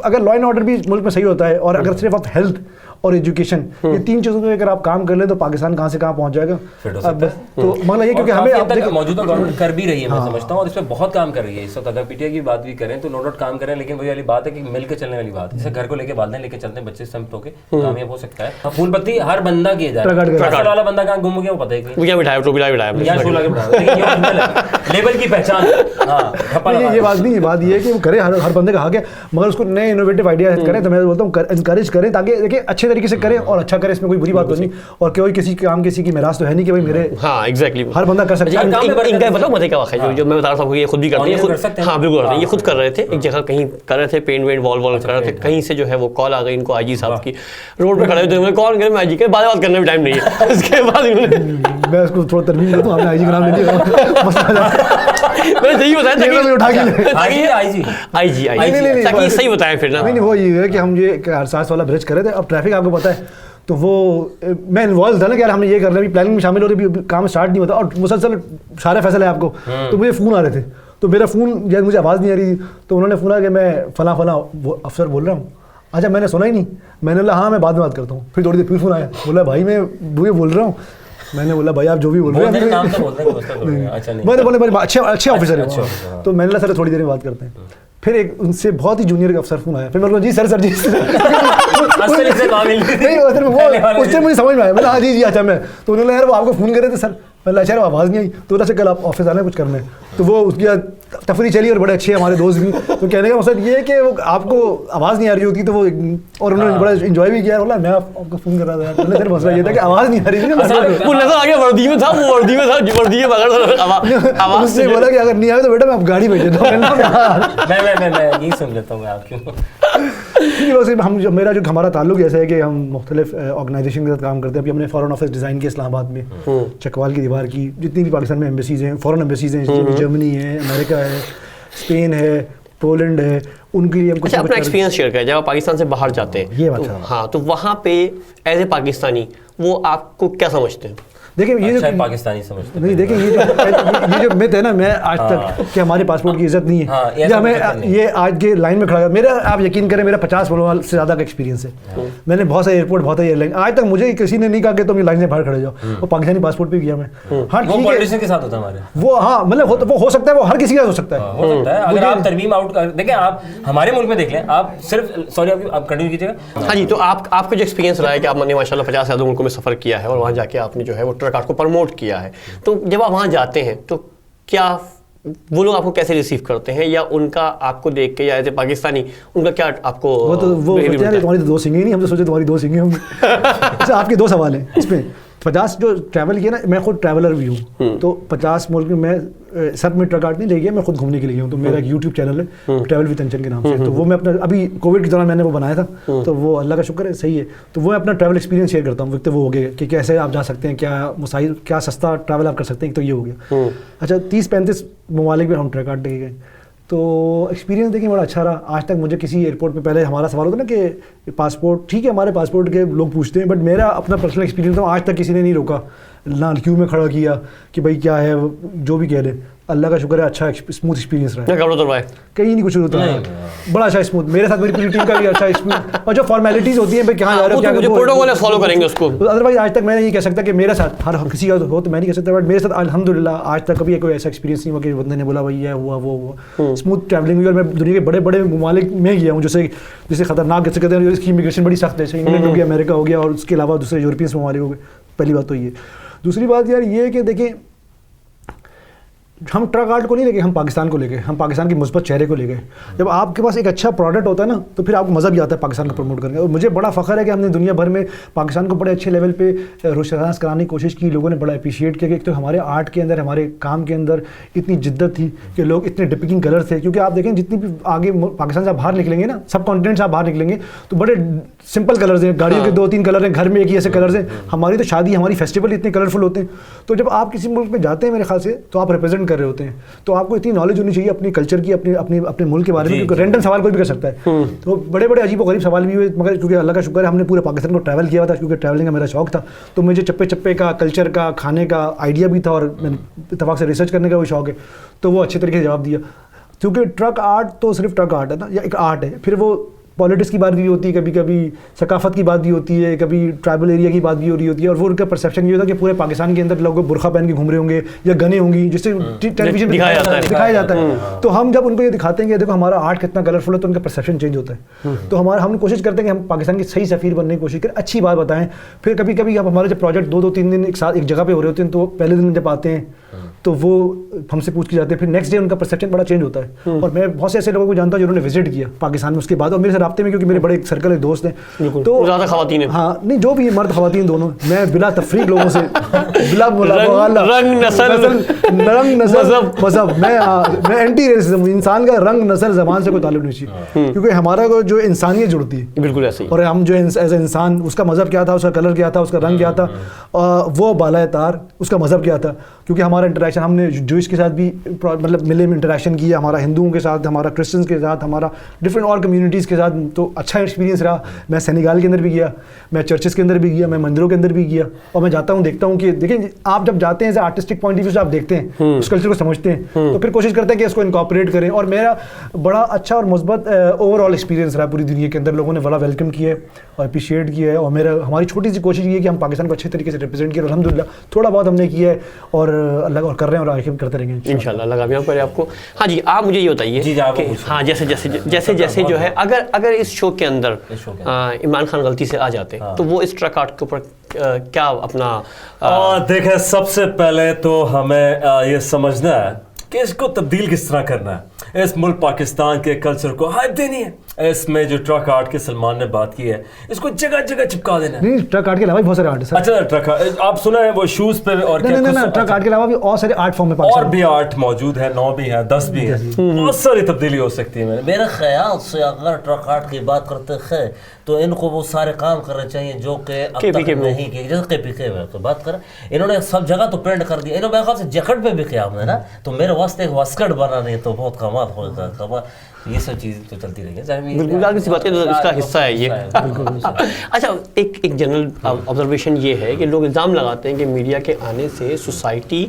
अगर लॉ एंड ऑर्डर भी मुल्क में सही होता है, और अगर सिर्फ आप हेल्थ और एजुकेशन, ये 3 चीज़ों में अगर आप काम कर लें तो पाकिस्तान कहाँ से कहाँ पहुँच जाएगा। तो मतलब ये, क्योंकि हमें मौजूदा गवर्नमेंट कर भी रही है, मैं समझता हूँ, और इस पर बहुत काम कर रही है। इस वक्त अगर पीटीआई की बात भी करें तो नो डाउट काम करें, लेकिन वही वाली बात है कि मिल के चलने वाली बात है। जैसे घर को लेके बांधने लेके चलते हैं बच्चे, संत होके कामयाब हो सकता है। फूल पत्ती हर बंदा किया जाए, वाला बंदा कहाँ गुम गया वो पता ही नहीं, क्या बिठाया, टोपी बिठाया, लेवल की पहचान। ये बात नहीं, ये बात ये है कि वो करे, हर बंदे का हक है, मगर उसको नए इनोवेटिव आइडिया करें। तो मैं बोलता हूँ एनकरेज करें, ताकि देखिए अच्छे तरीके से करें और अच्छा करें, इसमें कोई बुरी बात तो नहीं। और कोई किसी काम किसी की मेराज तो है नहीं कि भाई मेरे, हाँ एग्जैक्टली, हर बंदा कर सकता है। इनका बताओ मजे का वाक़या जो मैं बता रहा था, ये खुद भी करते हैं, हाँ बिल्कुल करते हैं, ये खुद कर रहे थे, एक जगह कहीं कर रहे थे, पेंट वेंट वॉल कर रहे थे, कहीं से जो है वो कॉल आ गई इनको आईजी साहब की, रोड पे खड़े हुए थे, कौन कह मैं आईजी के बात करने में टाइम नहीं है। उसके बाद मैं उसको थोड़ा तरमीम देता हूँ, हमने आईजी का नाम ले लिया, मैंने सही बताया, उठा के आईजी सही बताया फिर ना। नहीं वो ये है कि हम ये अरसास वाला ब्रिज कर रहे थे, अब ट्रैफिक आपको पता है, तो वो मैं इन्वॉल्व था ना कि यार हमने ये कर लिया, प्लानिंग में शामिल हो रही, काम स्टार्ट नहीं होता और मुसलसल सारे फैसले आपको। तो मुझे फ़ोन आ रहे थे, तो मेरा फ़ोन जब मुझे आवाज़ नहीं आ रही थी, तो उन्होंने फ़ोन आ कि मैं फला वो अफसर बोल रहा हूँ। अच्छा मैंने सुना ही नहीं, मैंने बोला हाँ मैं बाद में बात करता हूँ। फिर थोड़ी देर फिर फ़ोन आया, बोला भाई मैं बुए बोल रहा हूँ। मैंने बोला भाई आप जो भी बोल रहे हैं, मैंने बोले अच्छे ऑफिसर है, तो मैंने बोला सर थोड़ी देर में बात करते हैं। फिर एक उनसे बहुत ही जूनियर का अफसर फोन आया, फिर मैं बोला जी सर जी नहीं वो उससे मुझे समझ में आया, मैंने हाँ जी अच्छा मैं, तो उन्होंने यार वो आपको फ़ोन कर रहे थे सर, मैं अच्छा आवाज़ नहीं आई, तो वैसे कल आप ऑफिस आना कुछ करना है। तो वो उसकी तफरी चली और बड़े अच्छे हमारे दोस्त भी, तो कहने का मतलब ये है कि वो आपको आवाज़ नहीं आ रही होती तो वो, और उन्होंने बड़ा इन्जॉय भी किया। बोला मैं आपको फ़ोन कर रहा था, पहले सर मसला ये था कि आवाज़ नहीं आ रही थी ना, वो नजर आ गया वर्दी में था, वो वर्दी में आवाज़ से बोला कि अगर नहीं आए तो बेटा मैं आप गाड़ी भेज देता हूँ। मैं यही सुन लेता हूँ आप क्यों। हम मेरा जो हमारा ताल्लुक ऐसा है कि हम मुख्तलिफ ऑर्गेनाइजेशन के साथ काम करते हैं। अभी हमने फॉरेन ऑफिस डिज़ाइन किया इस्लामाबाद में, चकवाल की दीवार की, जितनी भी पाकिस्तान में एम्बेसीज़ हैं, फॉरेन एम्बेसीज़ हैं, जर्मनी है, अमेरिका है, स्पेन है, पोलैंड है, उनके लिए हम कुछ अपना एक्सपीरियंस शेयर करें। जब आप पाकिस्तान से बाहर जाते हैं ये बात हाँ, तो वहाँ पे एज ए पाकिस्तानी वो आपको क्या समझते हैं? देखिए ये अच्छा पाकिस्तानी समझते नहीं, देखिए ये जो मिथ है ना, मैं आज तक कि हमारे पासपोर्ट की इज्जत नहीं है, या हमें ये आज के लाइन में खड़ा, मेरा आप यकीन करें मेरा 50 वर्ष से ज़्यादा का एक्सपीरियंस है। मैंने बहुत सारे एयरपोर्ट, बहुत सारी एयरलाइन, आज तक मुझे किसी ने नहीं कहा कि तुम ये लाइन से बाहर खड़े जाओ। वो पाकिस्तानी पासपोर्ट पे किया मैं। हाँ ठीक है, के साथ होता है हमारे वो, हाँ मतलब वो हो सकता है, वो हर किसी का हो सकता है। अगर आप तरमीम आउट कर देखें, आप हमारे मुल्क में देख लें, आप सिर्फ सॉरी आप कंटिन्यू कीजिएगा। हाँ जी, तो आपका जो एक्सपीरियंस रहा है कि आपने माशाल्लाह 50 से ज़्यादा मुल्कों में सफ़र किया है और वहाँ जाके आपने जो है वो ट्रक आर्ट को प्रमोट किया है, तो जब आप वहाँ जाते हैं तो क्या वो लोग आपको कैसे रिसीव करते हैं, या उनका आपको देख के या एज ए पाकिस्तानी उनका क्या आपको वो तुम्हारी तो 2 सिंगे नहीं, हम तो सोचे तुम्हारी 2 सिंगे होंगी। अच्छा आपके 2 सवाल हैं इसमें। 50 जो ट्रैवल किया ना, मैं खुद ट्रैवलर भी हूँ, तो 50 मुल्क में मैं सब में ट्रक आर्ट नहीं ले गया, मैं खुद घूमने के लिए हूँ। तो मेरा एक यूट्यूब चैनल है ट्रैवल विद अंचन के नाम से, तो वो मैं अपना अभी कोविड के दौरान मैंने वो बनाया था, तो वो अल्लाह का शुक्र है सही है। तो वो अपना ट्रैवल एक्सपीरियंस शेयर करता हूँ। वो हो गया कि कैसे आप जा सकते हैं, क्या मसाइल, क्या सस्ता ट्रैवल आप कर सकते हैं, तो ये हो गया। अच्छा 30-35 ममालिक में हम ट्रक आर्ट लेके गए, तो एक्सपीरियंस देखिए बड़ा अच्छा रहा। आज तक मुझे किसी एयरपोर्ट पे, पहले हमारा सवाल होता ना कि पासपोर्ट, ठीक है हमारे पासपोर्ट के लोग पूछते हैं, बट मेरा अपना पर्सनल एक्सपीरियंस था, आज तक किसी ने नहीं रोका, ना क्यू में खड़ा किया कि भाई क्या है, जो भी कह रहे। अल्लाह का शुक्र है, अच्छा स्मूथ एक्सपीरियंस रहा। कहीं नहीं कुछ होता है, बड़ा अच्छा स्मूथ, मेरे साथ मेरी पूरी टीम का भी अच्छा स्मूथ। और जो फॉर्मेलिटीज होती हैं भाई कहाँ जा रहे हो, क्या प्रोटोकॉल फॉलो करेंगे उसको। अदरवाइज आज तक मैं नहीं कह सकता कि मेरे साथ हर किसी का हो, तो मैं नहीं कह सकता, बट मेरे साथ अल्हम्दुलिल्लाह आज तक कभी कोई ऐसा एक्सपीरियंस नहीं हुआ कि बंदे ने बोला भाई ये हुआ वो हुआ। स्मूथ ट्रैवलिंग हुई। और मैं दुनिया के बड़े बड़े ममालिक में गया हूँ, जैसे खतरनाक कह सकते हैं, इसकी इमिग्रेशन बड़ी सख्त है, जैसे इंग्लैंड हो गया, अमेरिका हो गया, और उसके अलावा दूसरे यूरोपियन ममालिक हो गए। पहली बात तो ये। दूसरी बात यार ये है कि देखें, हम ट्रक आर्ट को नहीं लेके, हम पाकिस्तान को लेके, हम पाकिस्तान के मुस्बत चेहरे को ले गए। जब आपके पास एक अच्छा प्रोडक्ट होता है ना, तो फिर आपको मज़ा भी आता है पाकिस्तान को प्रमोट करने। और मुझे बड़ा फ़ख्र है कि हमने दुनिया भर में पाकिस्तान को बड़े अच्छे लेवल पे रोशनास कराने की कोशिश की, लोगों ने बड़ा अप्रिशिएट किया कि एक तो हमारे आर्ट के अंदर, हमारे काम के अंदर इतनी जिद्दत थी कि लोग इतने डिपिकिंग कलर थे। क्योंकि आप देखें जितनी भी आगे पाकिस्तान से आप बाहर निकलेंगे ना, सब कॉन्टिनेंट से आप बाहर निकलेंगे तो बड़े सिंपल कलर्स हैं, गाड़ियों के 2-3 कलर हैं, घर में एक ही ऐसे कलर्स हैं। हमारी तो शादी, हमारी फेस्टिवल इतने कलरफुल होते हैं। तो जब आप किसी मुल्क में जाते हैं मेरे ख्याल से, तो आप रिप्रेजेंट कर रहे होते हैं, तो आपको इतनी नॉलेज होनी चाहिए अपनी कल्चर की, अपने मुल्क के बारे में, क्योंकि रैंडम सवाल कोई भी कर सकता है। तो बड़े बड़े अजीब व गरीब सवाल भी हुए, मगर क्योंकि अल्लाह का शुक्र है हमने पूरे पाकिस्तान को ट्रैवल किया था, क्योंकि ट्रैवलिंग का मेरा शौक था। तो मुझे चप्पे चप्पे का, कल्चर का, खाने का आइडिया भी था, और इत्तेफाक से रिसर्च करने का भी शौक है। तो वो अच्छे तरीके से जवाब दिया। क्योंकि ट्रक आर्ट तो सिर्फ ट्रक आर्ट है ना, या एक आर्ट है, फिर वो पॉलिटिक्स की बात भी होती है, कभी कभी सकाफत की बात भी होती है, कभी ट्राइबल एरिया की बात भी हो रही होती है। और वो उनका परसेप्शन ये होता है कि पूरे पाकिस्तान के अंदर लोग बुरखा पहन के घूम रहे होंगे या गने होंगी, जिससे टेलीविजन दिखाया जाता है। तो हम जब उनको ये दिखाते हैं कि देखो हमारा आर्ट कितना कलरफुल है, तो उनका परसेप्शन चेंज होता है। तो हम कोशिश करते हैं कि हम पाकिस्तान के सही सफ़ीर बनने की कोशिश करें, अच्छी बात बताएं। फिर कभी कभी अब हमारे जब प्रोजेक्ट 2-3 दिन एक साथ एक जगह पे हो रहे होते हैं, तो पहले दिन जब आते हैं तो वो हमसे पूछ के जाते हैं, फिर नेक्स्ट डे उनका परसेप्शन बड़ा चेंज होता है। और मैं बहुत से ऐसे लोगों को जानता हूँ जिन्होंने विजिट किया पाकिस्तान में उसके बाद, और मेरे से राब्ते में, क्योंकि मेरे बड़े सर्कल है, दोस्त हैं, तो ज़्यादा ख़वातीन हैं। हाँ नहीं, जो भी मर्द ख़वातीन दोनों, मैं बिला तफरीक लोगों से रंग नस्ल मज़हब, मैं एंटी रेसिज्म, इंसान का रंग नस्ल ज़बान से कोई ताल्लुक नहीं चाहिए, क्योंकि हमारा को जो इंसानियत जुड़ती है बिल्कुल ऐसे ही। और हम जो एज ए इंसान, उसका मज़हब क्या था, उसका कलर क्या था, उसका रंग क्या था, वो बाला तार, उसका मज़हब क्या था। क्योंकि हमारा इंटरेक्शन, हमने जूइश के साथ भी मतलब मिले में इंटरेक्शन किया, हमारा हिंदुओं के साथ, हमारा क्रिश्चियंस के साथ, हमारा डिफरेंट और कम्युनिटीज़ के साथ, तो अच्छा एक्सपीरियंस रहा। मैं सेनेगाल के अंदर भी गया, मैं चर्चेस के अंदर भी गया, मैं मंदिरों के अंदर भी गया, और मैं जाता हूँ, देखता हूँ कि देखिए आप जब जाते हैं आर्टिस्टिक पॉइंट ऑफ व्यू से आप देखते हैं, उस कल्चर को समझते हैं, तो फिर कोशिश करते हैं कि इसको इनकॉर्पोरेट करें। और मेरा बड़ा अच्छा और मुस्बत ओवरऑल एक्सपीरियंस रहा पूरी दुनिया के अंदर, लोगों ने बड़ा वेलकम किया है और अप्रिशिएट किया है। और हमारी छोटी सी कोशिश ये है कि हम पाकिस्तान को अच्छे तरीके से रिप्रेजेंट किया, अल्हम्दुलिल्लाह थोड़ा बहुत हमने किया है, और अल्लाह और कर रहे हैं और आगे करते रहेंगे इंशाल्लाह। अल्लाह कामयाब करे आपको। हाँ जी, आप मुझे ये बताइए कि हाँ, जैसे जो है, अगर इस शो के अंदर इमरान खान गलती से आ जाते, तो वो इस ट्रक आर्ट के ऊपर क्या अपना देखें, सबसे पहले तो हमें ये समझना है कि इसको तब्दील किस तरह करना है, इस मुल्क पाकिस्तान के कल्चर को हाइप देनी है। इसमें जो ट्रक आर्ट के सलमान ने बात की है, इसको जगह जगह चिपका देना है। नहीं, ट्रक आर्ट के अलावा भी बहुत सारे आर्ट है। अच्छा, ट्रक आप सुना है वो शूज पे, और नहीं, ट्रक आर्ट के अलावा भी और सारे आर्ट फॉर्म में और भी आर्ट मौजूद है, 9 भी है, 10 भी है, बहुत सारी तब्दीली हो सकती है। मेरे ख्याल से अगर ट्रक आर्ट की बात करते हैं तो इनको वो सारे काम करने चाहिए जो कि अब तक नहीं किए। जैसे KPK में तो बात करें, इन्होंने सब जगह तो पेंट कर दिया, इन्होंने मेरे ख्याल से जैकेट पे भी किया हमने ना, तो मेरे वास्ते एक वास्कट बना नहीं तो बहुत कमाल होगा, कमाल। ये सब चीज़ तो चलती रहेगी, बिल्कुल जाहिर सी बात है, तो इसका हिस्सा है ये। अच्छा, एक जनरल ऑब्जर्वेशन ये है कि लोग इल्ज़ाम लगाते हैं कि मीडिया के आने से सोसाइटी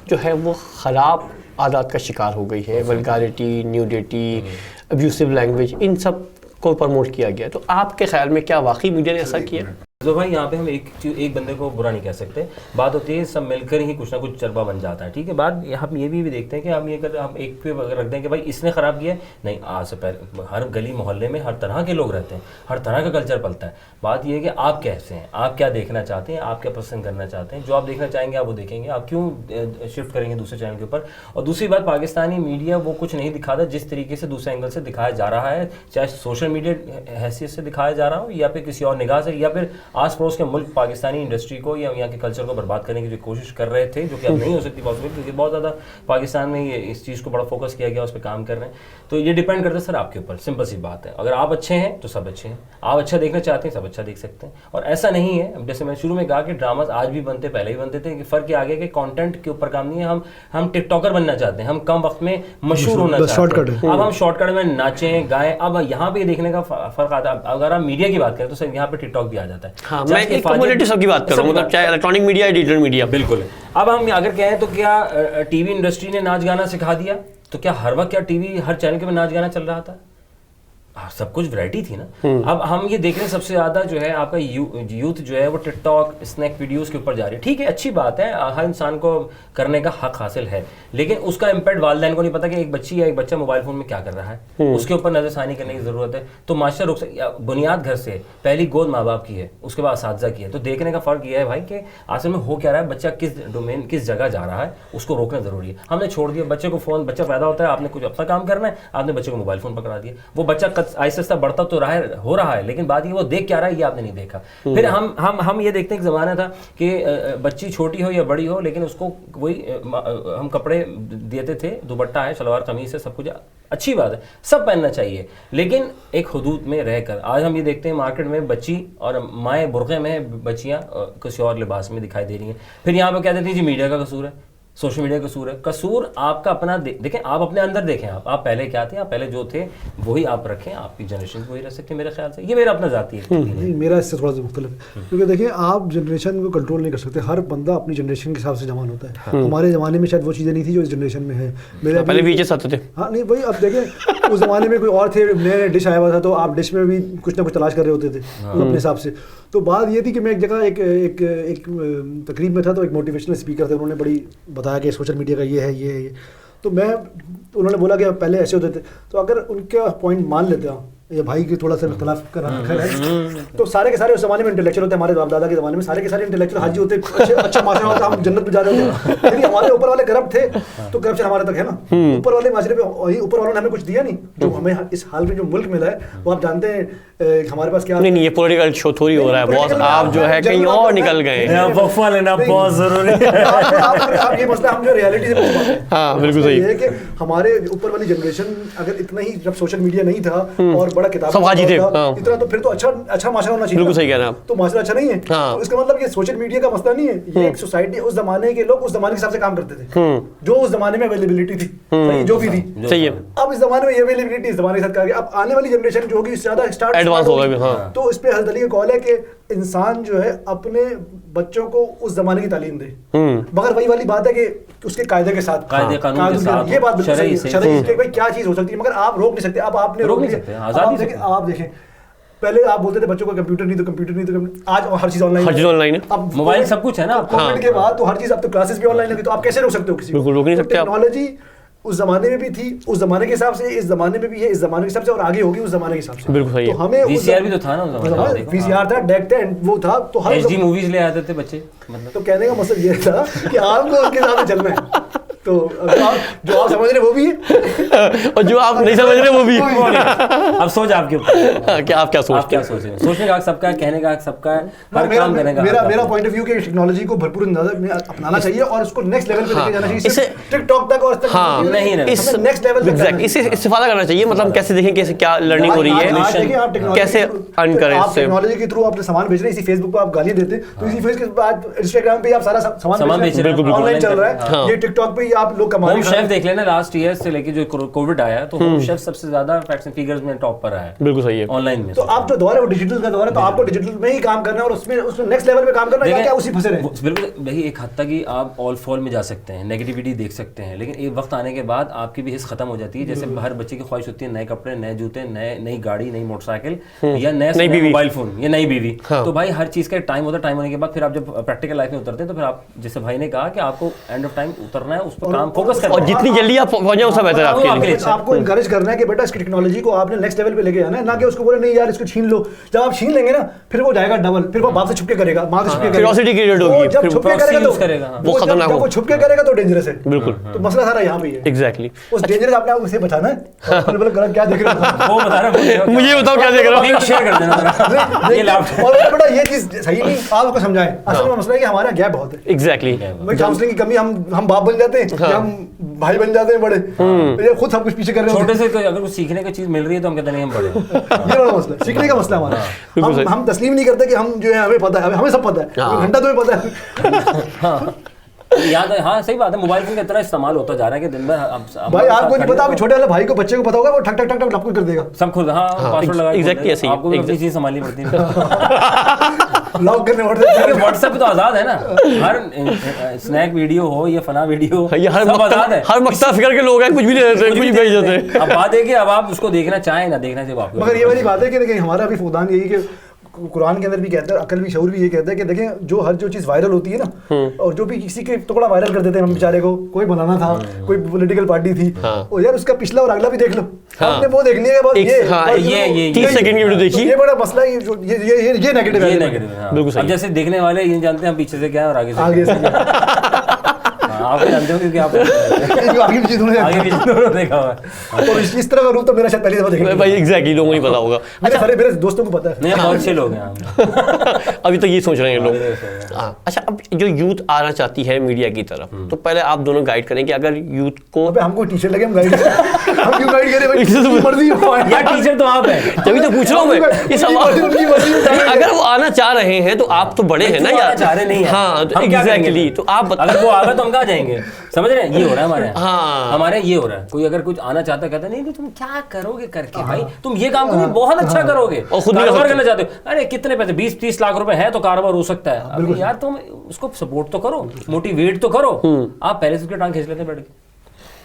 जो है वो ख़राब आदत का शिकार हो गई है, वल्गारिटी, न्यूडिटी, अब्यूसिव लैंग्वेज, इन सब को प्रमोट किया गया। तो आपके ख्याल में क्या वाकई मीडिया ने ऐसा किया? तो भाई यहाँ पे हम एक बंदे को बुरा नहीं कह सकते, बात होती है सब मिलकर ही कुछ ना कुछ चरबा बन जाता है, ठीक है। बात हम ये भी देखते हैं कि हम ये अगर हम एक पे रख दें कि भाई इसने ख़राब किया, नहीं, आज से पहले हर गली मोहल्ले में हर तरह के लोग रहते हैं, हर तरह का कल्चर पलता है। बात ये है कि आप कैसे हैं, आप क्या देखना चाहते हैं, आप क्या पसंद करना चाहते हैं, जो आप देखना चाहेंगे आप वो देखेंगे, आप क्यों शिफ्ट करेंगे दूसरे चैनल के ऊपर। और दूसरी बात, पाकिस्तानी मीडिया वो कुछ नहीं दिखाता जिस तरीके से दूसरे एंगल से दिखाया जा रहा है, चाहे सोशल मीडिया हैसियत से दिखाया जा रहा हो, या फिर किसी और निगाह से, या फिर आस पड़ोस के मुल्क पाकिस्तानी इंडस्ट्री को या यहाँ के कल्चर को बर्बाद करने की जो कोशिश कर रहे थे, जो कि अब नहीं हो सकती पॉसिबल, क्योंकि बहुत ज़्यादा पाकिस्तान में ये इस चीज़ को बड़ा फोकस किया गया, उस पर काम कर रहे हैं। तो ये डिपेंड करता है सर आपके ऊपर, सिंपल सी बात है। अगर आप अच्छे हैं तो सब अच्छे हैं, आप अच्छा देखना चाहते हैं सब अच्छा देख सकते हैं। और ऐसा नहीं है, जैसे मैं शुरू में कहा कि ड्रामाज आज भी बनते, पहले भी बनते थे, कि फ़र्क ये आ गया कि कंटेंट के ऊपर काम नहीं है। हम टिकटॉकर बनना चाहते हैं, हम कम वक्त में मशहूर होना चाहते हैं। अब हम शॉर्टकट में नाचें गाएं। अब यहाँ पे देखने का फ़र्क आता है। अगर आप मीडिया की बात करें तो सर यहाँ पे टिकटॉक भी आ जाता है। हाँ, मैं एक कम्युनिटी सब की बात कर रहा हूँ, मतलब चाहे इलेक्ट्रॉनिक मीडिया या डिजिटल मीडिया। बिल्कुल। अब हम अगर कहें तो क्या टीवी इंडस्ट्री ने नाच गाना सिखा दिया? तो क्या हर वक्त क्या टीवी हर चैनल के में नाच गाना चल रहा था? सब कुछ वैरायटी थी ना। अब हम ये देख रहे हैं सबसे ज्यादा जो है आपका यूथ जो है वो टिकटॉक स्नैक वीडियोस के ऊपर जा रही है। ठीक है, अच्छी बात है, हर इंसान को करने का हक हासिल है, लेकिन उसका इम्पैक्ट वालिदैन को नहीं पता कि एक बच्ची या एक बच्चा मोबाइल फोन में क्या कर रहा है, उसके ऊपर नजरसानी करने की जरूरत है। तो मास्टर रुक बुनियाद घर से, पहली गोद माँ बाप की है, उसके बाद असातिज़ा की है। तो देखने का फर्क यह है भाई कि असल में हो क्या रहा है, बच्चा किस डोमेन किस जगह जा रहा है, उसको रोकना जरूरी है। हमने छोड़ दिया बच्चे को फोन, बच्चा पैदा होता है, आपने कुछ अपना काम करना है, आपने बच्चे को मोबाइल फोन पकड़ा दिया। वो बच्चा आहिस्ता आहिस्ता बढ़ता तो हो रहा है, लेकिन बात ये वो देख क्या रहा है ये आपने नहीं देखा। फिर हम ये देखते हैं कि ज़माना था कि बच्ची छोटी हो या बड़ी हो, लेकिन उसको वही हम कपड़े देते थे, दुपट्टा है, सलवार कमीज है, सब कुछ अच्छी बात है, सब पहनना चाहिए, लेकिन एक हुदूद में रहकर। आज हम ये देखते हैं मार्केट में बच्ची और माएँ बुर्क़े में, बच्चियाँ किसी और लिबास में दिखाई दे रही हैं। फिर यहाँ पर क्या देती है जी मीडिया का कसूर है, सोशल मीडिया का कसूर है। कसूर आपका अपना देखें, आप अपने अंदर देखें, आप पहले क्या थे, आप पहले जो थे वही आप रखें, आपकी जनरेशन वही रह सकती है मेरे ख्याल से। ये मेरा अपना जाती है। नहीं, मेरा इससे थोड़ा सा मुख्तलिफ है, क्योंकि देखिए आप जनरेशन को कंट्रोल नहीं कर सकते, हर बंदा अपनी जनरेशन के हिसाब से जवान होता है। हमारे ज़माने में शायद वो चीज़ें नहीं थी जो इस जनरेशन में है। मेरे पहले वीएचएस आते थे। हाँ नहीं वही, अब देखें उस ज़माने में कोई और थे, नए डिश आया हुआ था, तो आप डिश में भी कुछ ना कुछ तलाश कर रहे होते थे अपने हिसाब से। तो बात ये थी कि मैं एक जगह एक तकरीब में था, तो एक मोटिवेशनल स्पीकर थे, उन्होंने बड़ी बताया कि सोशल मीडिया का ये है ये है। तो उन्होंने बोला कि पहले ऐसे होते थे, तो अगर उनका पॉइंट मान लेते हैं ये भाई की थोड़ा सा इख्तलाफ कर रखा है, तो सारे के सारे उस जमाने में इंटेलेक्चुअल होते हैं। हमारे बाप दादा के जमाने में सारे के सारे इंटेलेक्चुअल हाजी होते, अच्छा माशरा होता, हम जन्नत में जा रहे होते। लेकिन हमारे ऊपर वाले करप्ट थे, तो करप्शन हमारे तक है ना। ऊपर वाले माशरे पे वही ऊपर वालों ने हमें कुछ दिया नहीं, जो हमें इस हाल में जो मुल्क मिला है, वो आप जानते हैं हमारे पास क्या। नहीं, ये पॉलिटिकल शो थोड़ी हो रहा है बॉस, आप जो है कहीं और निकल गए। वक्फा लेना बहुत जरूरी है। आप ये मसला हम जो रियलिटी से, हाँ बिल्कुल सही है कि हमारे ऊपर वाली जनरेशन अगर इतना ही, जब सोशल मीडिया नहीं था और बड़ा किताब सब हाजी थे, इतना, तो फिर तो अच्छा माशरा होना चाहिए। बिल्कुल सही कह रहे हैं आप। तो माशरा अच्छा नहीं है, तो इसका मतलब ये सोशल मीडिया का मसला नहीं है, ये एक सोसाइटी, उस जमाने के लोग उस जमाने के हिसाब से काम करते थे, जो उस जमाने में अवेलेबिलिटी थी, सही जो भी थी सही है। अब इस जमाने में ये अवेलेबिलिटी इस जमाने के साथ कर, अब आने वाली जनरेशन जो होगी ज्यादा स्टार्ट एडवांस होगा। हाँ, तो इस पे हज़रत अली का कॉल है कि इंसान जो है अपने बच्चों को उस जमाने की तालीम दे, मगर वही वाली बात है कि उसके कायदे के साथ, कायदे कानून के साथ। ये बात बिल्कुल सही है। शरई शरई भाई क्या चीज हो सकती है, मगर आप रोक नहीं सकते। अब आपने रोक नहीं सकते, आजादी से। आप देखें, पहले आप बोलते थे बच्चों को कंप्यूटर नहीं तो कंप्यूटर नहीं तो आज हर चीज ऑनलाइन, हर चीज ऑनलाइन है। अब मोबाइल सब कुछ है ना। कोविड के बाद तो हर चीज, अब तो क्लासेस भी ऑनलाइन होगी, तो आप कैसे रोक सकते हो किसी को? बिल्कुल रोक नहीं सकते आप। टेक्नोलॉजी उस जमाने में भी थी, उस जमाने के हिसाब से, इस जमाने में भी है, इस जमाने के हिसाब से, और आगे होगी उस जमाने के हिसाब से। बिल्कुल सही है। तो हमें वीसीआर भी तो था ना उस जमाने में, वीसीआर था, डेक था, वो था, तो हर एचडी मूवीज ले आते थे बच्चे, मतलब। तो कहने का मतलब ये था कि आपको उसके साथ चलना है। तो जो आप समझ रहे वो भी है और जो आप नहीं समझ रहे वो भी। अब सोच आपके ऊपर, क्या आप क्या सोचते हैं? सोचने का हक सबका है, कहने का हक सबका है, हर काम करने का। मेरा पॉइंट ऑफ व्यू कि टेक्नोलॉजी को भरपूर अंदाजा में अपनाना चाहिए और उसको नेक्स्ट लेवल पे लेके जाना चाहिए। इसे टिकटॉक तक और हाँ नहीं इस नेक्स्ट लेवल एग्जैक्ट इसे इस्तेफादा करना चाहिए। मतलब कैसे देखें कैसे क्या लर्निंग हो रही है, कैसे अर्न करें इससे। टेक्नोलॉजी के थ्रू आप सामान बेच रहे हैं, इसी फेसबुक पे आप गाली देते, तो इसी फेस के बाद इंस्टाग्राम पे आप सारा सामान बेच रहे हैं, ऑनलाइन चल रहा है। ये टिकटॉक पे आप लोग कमा रहे हैं। शेफ देख लेना, लास्ट ईयर से लेके जो कोविड आया तो होम शेफ सबसे ज्यादा फैक्ट्स एंड फिगर्स में टॉप पर आया। बिल्कुल सही है ऑनलाइन में। तो आप जो दौर है वो डिजिटल का दौर है, तो आपको डिजिटल में ही काम करना है और उसमें नेक्स्ट लेवल पे काम करना है, क्या उसी फंसे रहे। बिल्कुल भाई, एक हद तक ही आप ऑल फॉल में जा सकते हैं, नेगेटिविटी देख सकते हैं, लेकिन एक वक्त आने के बाद आपकी भी हिस्स खत्म हो जाती है। जैसे हर बच्चे की ख्वाहिश होती है नए कपड़े, नए जूते, नई गाड़ी, नई मोटरसाइकिल या नया मोबाइल फोन या नई बीवी। तो भाई हर चीज का टाइम होता है, टाइम होने के बाद फिर आप जब प्रैक्टिकल लाइफ में उतरते हैं तो फिर आप, जैसे भाई ने कहा कि आपको एंड ऑफ टाइम उतरना है, उस पर काम फोकस करना और जितनी जल्दी आप पहुंच जाओ, सब बेहतर है आपके लिए। आपको इनकरेज करना है कि बेटा इसकी टेक्नोलॉजी को आपने नेक्स्ट लेवल पे लेके आना है, ना कि उसको बोले नहीं यार इसको छीन लो। जब आप छीन लेंगे ना फिर वो जाएगा डबल, फिर वो बाप से छुपके करेगा, माँ से छुपके करेगा, क्यूरियोसिटी क्रिएट होगी, जब छुपके करेगा तो वो खतरनाक वो छुपके करेगा तो डेंजरस है। बिल्कुल, तो मसला सारा यहाँ पे है। एग्जैक्टली। उस डेंजरस अपने आप उसे बचाना है। गलत क्या देख रहे हो वो बता रहा हूँ, मुझे बताओ क्या देख रहा हूँ। शेयर कर देना ये लैपटॉप। और बेटा ये चीज सही नहीं, आप उसको समझाएं। असल में मसला है कि हमारा गैप बहुत है। एग्जैक्टली। भाई काउंसलिंग की कमी, हम बाप बन जाते हैं या हम भाई बन जाते हैं बड़े, ये खुद सब कुछ पीछे कर रहे हैं। छोटे से अगर कुछ सीखने की चीज मिल रही है तो हम कहते नहीं हम बड़े। ये बड़ा मसला है, सीखने का मसला हमारा। हम तस्लीम नहीं करते कि हम जो है हमें पता है, हमें सब पता है, घंटा तुम्हें पता है। याद है, हाँ सही बात है। मोबाइल फोन का इतना इस्तेमाल होता जा रहा है कि दिन में भाई आपको नहीं पता, आपके छोटे वाले भाई को, बच्चे को पता होगा, वो ठक ठक ठक ठक लपकुल कर देगा सब खुद। हाँ पासवर्ड लगा exactly ऐसे ही, आपको भी अपनी चीज संभालनी पड़ती है। लॉक करने व्हाट्सएप। व्हाट्सएप पे तो आजाद है ना, हर स्नैक वीडियो हो या फना वीडियो, ये हर सब आजाद है। हर मक्ता फिकर के लोग हैं, कुछ भी ले लेते हैं, कुछ भी भेज देते हैं। अब बात है कि अब आप उसको देखना चाहें ना देखना चाहिए आपको। मगर ये वाली बात है कि देखिए हमारा भी फुकदान यही कि कुरान के अंदर भी कहता है, अकल भी शऊर भी ये कहता है कि देखें जो हर जो चीज़ वायरल होती है ना, और जो भी किसी के टुकड़ा वायरल कर देते हैं हम बेचारे को, कोई बनाना था, कोई पॉलिटिकल पार्टी थी, और यार उसका पिछला और अगला भी देख लो, आपने वो देख लिया बस ये 30 सेकंड की वीडियो देखिए। ये बड़ा मसला है, ये नेगेटिव है। बिल्कुल सही। अब जैसे देखने वाले ये जानते हैं हम पीछे से क्या है और आगे से आगे से आप जानते हो क्योंकि आप आगे पीछे दोनों देखा हुआ है। और इस तरह का रूप तो मेरा शायद पहली दफा देखा भाई एग्जैक्टली, लोगों को नहीं पता होगा। मेरे दोस्तों को पता है। नहीं बहुत अच्छे लोग हैं अभी तो ये सोच रहे हैं लोग। हाँ अच्छा, अब जो यूथ आना चाहती है मीडिया की तरफ, तो पहले आप दोनों गाइड करें कि अगर यूथ को, अबे हमको टीचर लगे, हम गाइड हम क्यों गाइड करें भाई, मर्जी हो यार टीचर तो आप हैं, तभी तो पूछ रहा हूँ मैं ये सवाल। अगर वो आना चाह रहे हैं तो आप तो बड़े हैं ना यार, चाह रहे नहीं है। हाँ एग्जैक्टली। तो आप अगर वो आगा तो हम कहाँ जाएंगे, समझ रहे हैं? ये हो रहा है हमारे यहाँ। हाँ हमारे ये हो रहा है, कोई अगर कुछ आना चाहता है कहता नहीं तुम क्या करोगे करके भाई, तुम ये काम करोगे बहुत अच्छा करोगे और खुद कारोबार करना चाहते हो, अरे कितने पैसे 20-30 लाख रुपए है तो कारोबार हो सकता है। अभी यार तुम उसको सपोर्ट तो करो, मोटिवेट तो करो। आप पहले से उसकी टांग खींच लेते बैठ के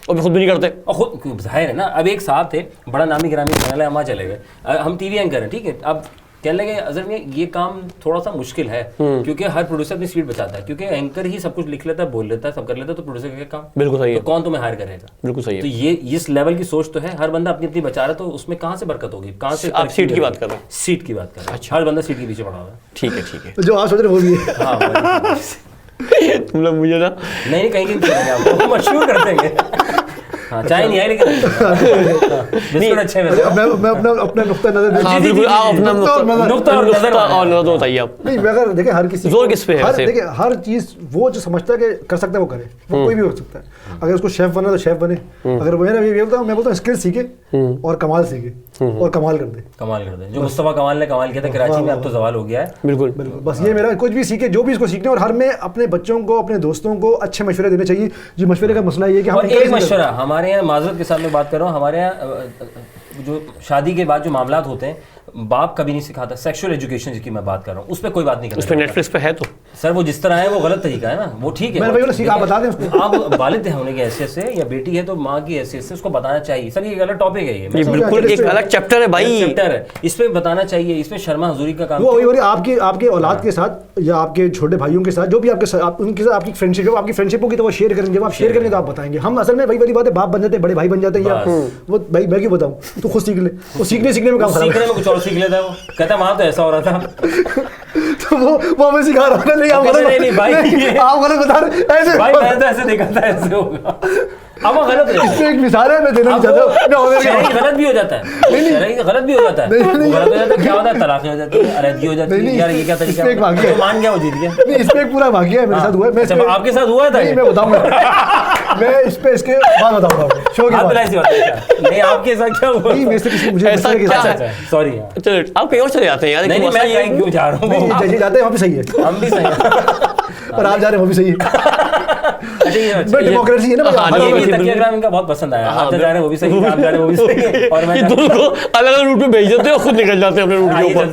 और खुद भी नहीं करते। और खुद जाहिर है ना। अब एक साहब थे, बड़ा नामी गिरामी चैनल है, हम चले गए, हम टीवी एंकर हैं, ठीक है। अब कहने लगे अजहर में ये काम थोड़ा सा मुश्किल है, क्योंकि हर प्रोड्यूसर अपनी स्पीड बताता है, क्योंकि एंकर ही सब कुछ लिख लेता है, बोल लेता है, सब कर लेता है, तो प्रोड्यूसर का काम बिल्कुल सही है। तो कौन तुम्हें हायर करेगा? बिल्कुल सही है। तो ये इस लेवल की सोच तो है, हर बंदा अपनी अपनी बचा रहा है, तो उसमें कहाँ से बरकत होगी, कहाँ से? आप सीट की बात कर रहे हैं? सीट की बात कर रहे हैं। हर बंदा सीट के पीछे पड़ा हुआ है। ठीक है ठीक है। जो आप सोच रहे हो वो भी है। हाँ तुम लोग मुझे ना नहीं कहीं आपको मशहूर कर देंगे। हाँ चाय नहीं है लेकिन बिस्कुट अच्छे हैं। मैं अपना नुक्ता नजर हाँ बिल्कुल, आप अपना नुक्ता और नजर बताइए आप। नहीं अगर देखिए हर किसी जोर किस पे है वैसे? देखिए हर चीज वो जो समझता है कि कर सकता है वो करे, वो कोई भी हो सकता है। अगर उसको शेफ बनना तो शेफ बने, अगर वो है ना मैं बोलता हूँ स्किल सीखे और कमाल सीखे और कमाल कर दे। कमाल कर दे, जो मुस्तफा कमाल ने कमाल किया था कराची में, अब तो सवाल हो गया है। बिल्कुल बिल्कुल, बस ये मेरा कुछ भी सीखे, जो भी इसको सीखने, और हर में अपने बच्चों को, अपने दोस्तों को अच्छे मशवरे देने चाहिए। जी मशवरे का मसला ये है कि और एक मशवरा हमारे यहाँ, माजरत के साथ में बात कर रहा हूँ, हमारे यहाँ जो शादी के बाद जो मामलात होते हैं, बाप कभी नहीं सिखाता। सेक्सुअल एजुकेशन जिसकी मैं बात कर रहा हूँ, उस पर कोई बात नहीं उस पर नेटफ्लिक्स पे है। तो सर वो जिस तरह है वो गलत तरीका है ना, वो ठीक है। मैंने वही सीखा, आप बता दें उसको। आप वालिद हैं होने की हैसियत से, या बेटी है तो माँ की हैसियत से उसको बताना चाहिए। सर ये अलग टॉपिक है, ये बिल्कुल एक अलग चैप्टर है भाई, चैप्टर है, इस पे बताना चाहिए। इसमें शर्मा हुजूरी का काम, वो वही आपके औलाद के साथ या आपके छोटे भाइयों के साथ, जो भी आपके साथ उनके साथ आपकी फ्रेंडशिप, जब आपकी फ्रेंडशिप होगी तो वो शेयर करेंगे, जब आप शेयर करेंगे तो आप बताएंगे। हम असल में वही वाली बात है, बाप बन जाते हैं, बड़े भाई बन जाते हैं, या वो भाई मैं क्यों बताऊँ, तो खुद सीख ले। वो सीखने में काम, सीखने में कुछ और सीख लेता है। वो कहता है वहाँ तो ऐसा हो रहा था, तो वो हमें सिखा रहा है। नहीं आप नहीं भाई, आप गलत बता रहे ऐसे भाई, मैंने तो ऐसे देखा था, ऐसे होगा। अब वो गलत है, इसमें एक मिसाल है, मैं देना नहीं चाहता। शरई गलत भी हो जाता है, शरई गलत भी हो जाता है, गलत हो जाता है। क्या होता है? तलाक हो जाती है, अलहदगी हो जाती है। यार ये क्या तरीका है? तो मान गया, वो जीत गया। नहीं इसमें एक पूरा वाकया है, मेरे साथ हुआ है। मैं आपके साथ हुआ था? नहीं मैं बताऊंगा, मैं इस पे इसके बाद बताऊंगा शो के बाद। नहीं आपके साथ क्या हुआ? नहीं मेरे से किसी मुझे ऐसा क्या? सॉरी चलो आप कहीं और चले जाते हैं यार। नहीं मैं कहीं क्यों जा रहा हूँ? जैसे जाते हैं वहाँ भी सही है, हम भी सही हैं और आप जा रहे हैं वो भी सही है। डेमोक्रेसी है ना, तकियाग्राम इनका बहुत पसंद आया। आप जा रहे हैं वो भी सही है, आप जा रहे हैं वो भी सही है, और मैं दोनों को अलग अलग रूट पे भेज देते हैं और खुद निकल जाते हैं अपने रूट के ऊपर।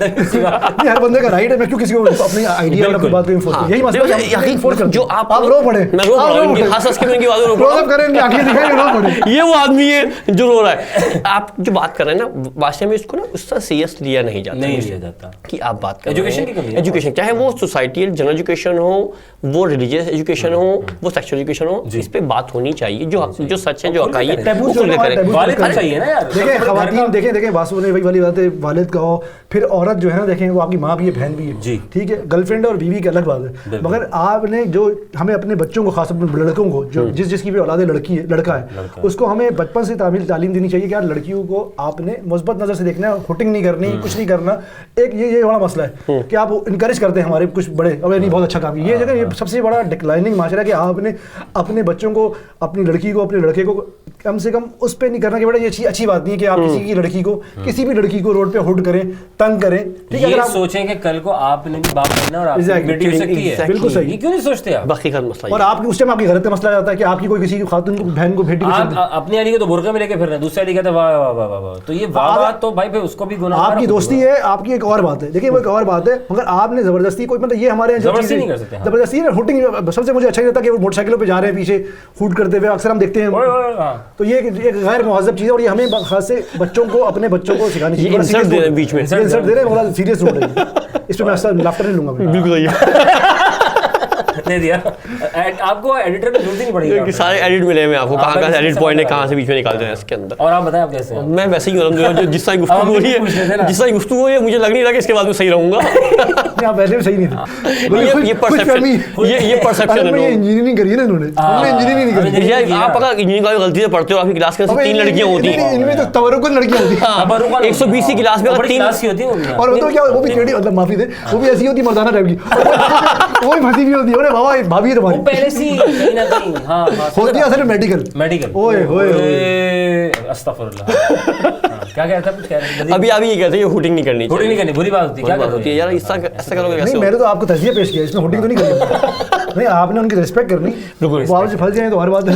नहीं हर बंदे का राइट है, मैं क्यों किसी को अपनी आइडिया और अपनी बात को इन्फोर्स करूं? यही मसला है। जो आप रो पड़े, मैं रो पड़ा हूं, हंस हंस के इनकी बातों रो अप करेंगे, आंखें दिखाएंगे, रो पड़े। ये वो आदमी है जो रो रहा है। आप जो बात कर रहे हैं ना, वास्तव में इसको ना उसका सीरियस लिया नहीं जाता, नहीं लिया जाता कि आप बात कर एजुकेशन की कमी है। एजुकेशन चाहे वो सोसाइटल जनरल एजुकेशन हो, वो रिलीजियस एजुकेशन हो, वो सेक्स एजुकेशन हो, इस पे बात होनी चाहिए, जो सच है, जो अकाई है टैबू वो से खुल के हमारा करें। टैबू वालिद करें। चाहिए ना यार। देखें खवातीन, देखें वासु ने वही वाली बात है, वालिद का हो, फिर औरत जो है ना, देखें वो आपकी माँ भी है, बहन भी है, जी। ठीक है, गर्लफ्रेंड और बीवी की अलग बात है, मगर आपने जो हमें अपने बच्चों को, खास अपने लड़कों को, जो जिसकी भी औलाद लड़की है, लड़का है, उसको हमें बचपन से तालीम देनी चाहिए कि यार लड़कियों को आपने मुस्बत नज़र से देखना है, हुटिंग नहीं करनी, कुछ नहीं करना। एक ये बड़ा मसला है कि आप इनकरेज करते हैं हमारे कुछ बड़े, अब नहीं बहुत अच्छा काम, ये जगह ये सबसे बड़ा डिक्लाइनिंग माशरा है कि आपने अपने बच्चों को, अपनी लड़की को, अपने लड़के को कम से कम उस पर नहीं करना कि बेटा ये अच्छी बात नहीं है कि आप किसी की लड़की को, किसी भी लड़की को रोड पे हुड करें, तंग करें, ठीक है। ये अगर आप सोचें कि कल को आपने भी बाप बनना और आपकी Exactly, बेटी हो सकती है, बिल्कुल सही। ये क्यों नहीं सोचते आप? बाकी का मसला और आपकी उस टाइम आपकी घर पे मसला आता है कि आपकी कोई किसी की खातून को, बहन को, बेटी को आप अपनी वाली को तो बुर्का में लेके फिर रहे हैं, दूसरी वाली कहते हैं वाह वाह वाह वाह वाह, तो ये वाह वाह तो भाई फिर उसको भी गुनाह आपकी दोस्ती है, आपकी एक और बात है, देखिए वो एक और बात है, मगर आपने जबरदस्ती कोई, मतलब ये हमारे यहाँ जो जबरदस्ती चीज़ें- नहीं कर सकते, हाँ। जबरदस्ती है हुटिंग। सबसे मुझे अच्छा नहीं लगता कि वो मोटरसाइकिलों पे जा रहे हैं पीछे हुट करते हुए, अक्सर हम देखते हैं, हाँ। तो ये एक गैर मुहज़्ज़ब चीज़ है और ये हमें खास से बच्चों को, अपने बच्चों को सिखानी चाहिए। ये इंसल्ट दे रहे हैं बीच में। इंसल्ट दे रहे हैं, बड़ा सीरियस रोड है ये। इस पे मैं ऐसा लाफ्टर नहीं लूंगा मैं। बिल्कुल सही है। नहीं दिया आपको एडिटर में जरूरत ही नहीं पड़ेगी कि सारे एडिट मिले हुए आपको, कहाँ कहाँ से एडिट पॉइंट है, कहाँ से बीच में निकाल देना है इसके अंदर। और आप बताएं आप कैसे हैं? मैं वैसे ही हूँ अलहमदुलिल्लाह, जो जिस तरह गुफ्तगू हम हो रही भी पूछ रहे थे है, ना। जिस तरह गुफ्तगू हो रही है, मुझे लग नहीं रहा कि इसके बाद मैं सही रहूंगा। नहीं, आप पहले भी सही नहीं थे। ये परसेप्शन, ये परसेप्शन है लोग। इंजीनियरिंग करी है ना इन्होंने, हमने इंजीनियरिंग नहीं करी। यार आप अगर इंजीनियरिंग का गलती से पढ़ते हो, आपकी क्लास के अंदर 3 लड़कियां होती हैं, इनमें तो तवरुकन लड़कियां होती हैं। हाँ, 120 की क्लास में अगर बड़ी 3 क्लास की होती है वो भी। और बताओ क्या, वो भी केड़ी, मतलब माफी दे, वो भी ऐसी होती मर्दाना टाइप की, वो भी फंसी भी होती है। अरे बाबा भाभी है वो तुम्हारी, पहले से ही कहीं ना कहीं हाँ हाँ होती है असल में मेडिकल। मेडिकल। ओए होए अस्तगफुरुल्लाह। क्या कहता कुछ कह रहे थे? अभी ये कहते हैं ये हुटिंग नहीं करनी थोड़ी नहीं करनी, बुरी बात होती है। क्या बात होती है यार, ऐसा करोगे कैसे नहीं, होगा? मैंने तो आपको तस्वीर पेश किया, इसमें हुटिंग तो नहीं करी। नहीं, आपने उनकी रिस्पेक्ट करनी, बिल्कुल वो आपसे फंस जाए तो हर बात है।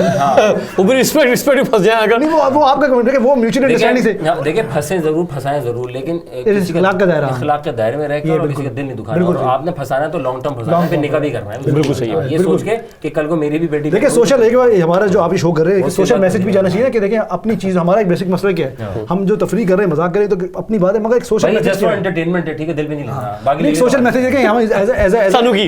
वो भी रिस्पेक्ट में फंस जाए अगर। नहीं, वो आपका कमेंट है कि वो म्यूचुअल अंडरस्टैंडिंग से। देखिए फंसे जरूर, फंसाएं जरूर, लेकिन किसी इखलाक का दायरा। इखलाक के दायरे में रह के और किसी का दिल नहीं दुखाना। और आपने फंसाना तो लॉन्ग टर्म फंसाना है, फिर निकाह भी करना है। बिल्कुल सही है। ये सोच के कि कल को मेरी भी बेटी। देखिए सोशल, एक बार हमारा जो आप शो कर रहे हैं, सोशल मैसेज भी जाना चाहिए ना कि देखिए अपनी चीज, हमारा एक बेसिक मसला क्या है, हम जो तफरीह कर रहे हैं, मजाक कर रहे हैं, तो अपनी बात है, मगर एक social message just for entertainment है, ठीक है, दिल भी नहीं लेना। बाकी नहीं, सोशल मैसेज देखें हम सानू की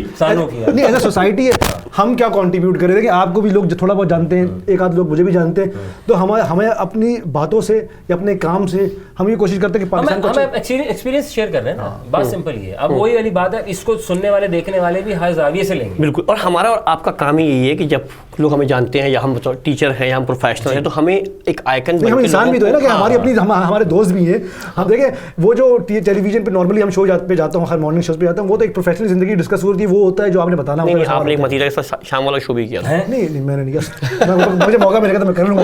नहीं, एज अ सोसाइटी है, हम क्या कंट्रीब्यूट करें। देखिए आपको भी लोग जो थोड़ा बहुत जानते हैं, एक आध लोग मुझे भी जानते हैं, तो हमें अपनी बातों से या अपने काम से हम ये कोशिश करते हैं कि पाकिस्तान को हम एक्सपीरियंस शेयर कर रहे हैं ना, बात सिंपल ही है। अब वही वाली बात है, इसको सुनने वाले देखने वाले भी हर जाविये से लेंगे। बिल्कुल। और हमारा और आपका काम ही यही है कि जब लोग हमें जानते हैं या हम टीचर हैं या हम प्रोफेशनल हैं, तो हमें एक आइकन, हम इंसान भी तो है ना कि हमारी अपनी, हमारे दोस्त भी हैं। हम देखें वो जो टेलीविजन पे नॉर्मली हम शो पे जाता हूँ, हर मॉर्निंग शोज पे जाता हूँ, वो तो एक प्रोफेशनल जिंदगी डिस्कस होती है, वो होता है जो आपने बताना होता है। आपने एक मतीरा के साथ शाम वाला शो भी किया था। नहीं, मैंने नहीं किया, मुझे मौका मिलेगा तो मैं कर लूंगा।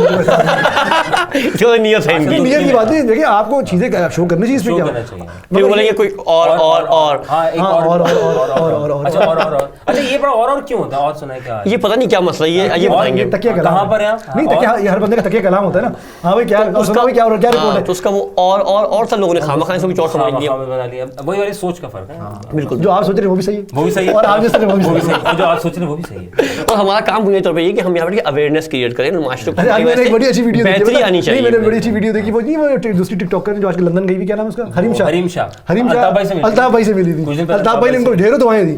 इसका नियत है इनकी। नियत की बात है, देखिए आपको चीजें शो करनी चाहिए, इसमें शो क्या करना चाहिए। फिर बोलेंगे कोई और हाँ, एक हाँ, और अच्छा अच्छा, ये बड़ा और क्यों होता है? और सुना है क्या? ये पता नहीं क्या मसला ये बताएंगे। तकिया कलाम कहाँ पर है आप? नहीं, तकिया, ये हर बंदे का तकिया कलाम होता है ना। हाँ भाई, क्या उसका भी क्या रिपोर्ट है? तो उसका वो और सब लोगों ने खामा खाने से कुछ और समझ लिया। बना लिया, वही वाली सोच का फर्क है। बिल्कुल। जो आप सोच रहे हैं वो भी सही है, वो भी सही है, और आप जिस तरह वो भी सही है। और जो आप सोच रहे हैं वो भी सही है। और हमारा काम बुनियादी तौर पे ये कि हम यहाँ पर अवेयरनेस क्रिएट करें, माशरे को अरे आज मैंने एक बड़ी अच्छी वीडियो देखी, बेहतरी आनी चाहिए। मैंने बड़ी अच्छी वीडियो देखी, वो नहीं, वो दूसरी टिकटॉकर जो आजकल लंदन गई हुई, क्या नाम है उसका? हरीम शाह। अल्ताफ भाई से मिली थी। अल्ताफ भाई ने उनको ढेरों दुआएं दी।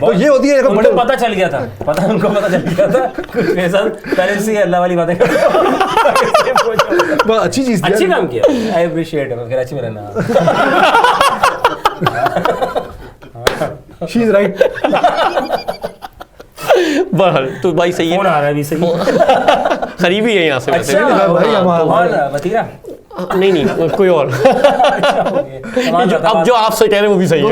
तो ये होती है, उनको पता चल गया था, उनको पता चल गया था कुछ ऐसा करेंसी अल्लाह वाली बातें बहुत अच्छी चीज थी, अच्छी काम किया। आई अप्रिशिएट कराची में रहना। She is right. बहरहाल तो भाई सही फोन है, आ रहा है अभी, सही। करीबी है यहाँ से वैसे। अच्छा भाई, और मतीरा नहीं कोई और। अब जो आप सही कह रहे हैं वो भी सही है।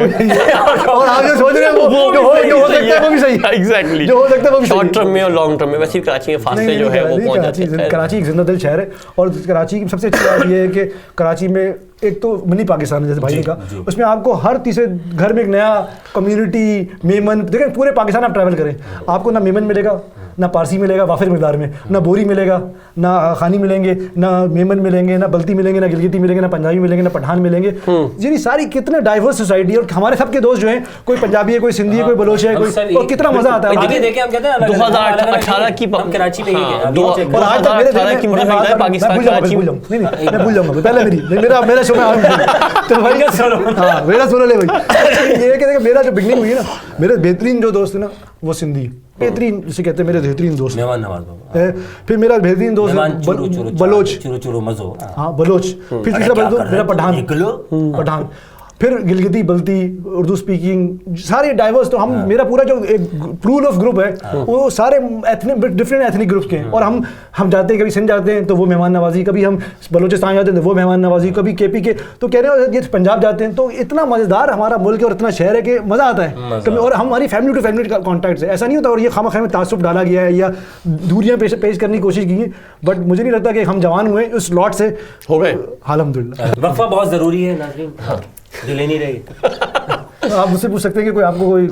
और आप जो सोच रहे हैं वो जो हो सकता है वो भी सही है। एग्जैक्टली, जो हो सकता है वो भी सही है। शॉर्ट टर्म में और लॉन्ग टर्म में। वैसे भी कराची में फासले जो है वो पहुंच जाते हैं। कराची एक जिंदा दिल शहर है, और कराची की सबसे अच्छी बात ये है कि कराची में एक तो मिनी पाकिस्तान है, जैसे भाई ने कहा, उसमें आपको हर तीसरे घर में एक नया कम्युनिटी, मेमन, देखें पूरे पाकिस्तान आप ट्रैवल करें, आपको ना मेमन मिलेगा, ना पारसी मिलेगा वाफिर मिकदार में, ना बोरी मिलेगा, ना खानी मिलेंगे, ना मेमन मिलेंगे, ना बल्ती मिलेंगे, ना गिलगिती मिलेंगे, ना पंजाबी मिलेंगे, ना पठान मिलेंगे। ये सारी कितने डाइवर्स सोसाइटी है, और हमारे सबके दोस्त जो हैं, कोई पंजाबी है, कोई सिंधी है, कोई बलोच है, कोई, और कितना मजा आता है। देखिए हम कहते हैं 2018 की कराची में और आज तक मेरे की पाकिस्तान मैं भूल जाऊंगा पहले मेरा शो में तो भाई हाँ मेरा सुनो ले भाई। ये कि मेरा जो बिगनिंग हुई है ना, मेरे बेहतरीन जो दोस्त है ना, वो सिंधी, बेहतरीन जिसे कहते हैं मेरे बेहतरीन दोस्त मेहमान नवाज बाबा। है। फिर मेरा बेहतरीन दोस्त मेहमान चुरू चुरू बलोच, चुरू चुरू मजो। हाँ बलोच। फिर तीसरा दोस्त मेरा पठान, पठान। फिर गिलगिती बल्ती, उर्दू स्पीकिंग, सारे डाइवर्स। तो हम मेरा पूरा जो एक पूल ऑफ ग्रुप है वो सारे एथनिक डिफरेंट एथनिक ग्रुप्स के हैं। और हम जाते हैं, कभी सिंध जाते हैं तो वो मेहमान नवाजी, कभी हम बलोचिस्तान जाते हैं तो वो मेहमान नवाजी, कभी केपी के तो कह रहे हो ये पंजाब जाते हैं। तो इतना मज़ेदार हमारा मुल्क है और इतना शहर है कि मज़ा आता है कभी। और हमारी फैमिली टू फैमिली कॉन्टैक्ट है, ऐसा नहीं होता। और ये खामा में तासुब डाला गया है या दूरियाँ पेश करने की कोशिश की है, बट मुझे नहीं लगता कि हम जवान हुए उस लॉट से हो गए। अल्हम्दुलिल्लाह। वक्फा बहुत ज़रूरी है नाज़रीन, जो ले नहीं रही। आप मुझसे पूछ सकते हैं कि कोई आपको कोई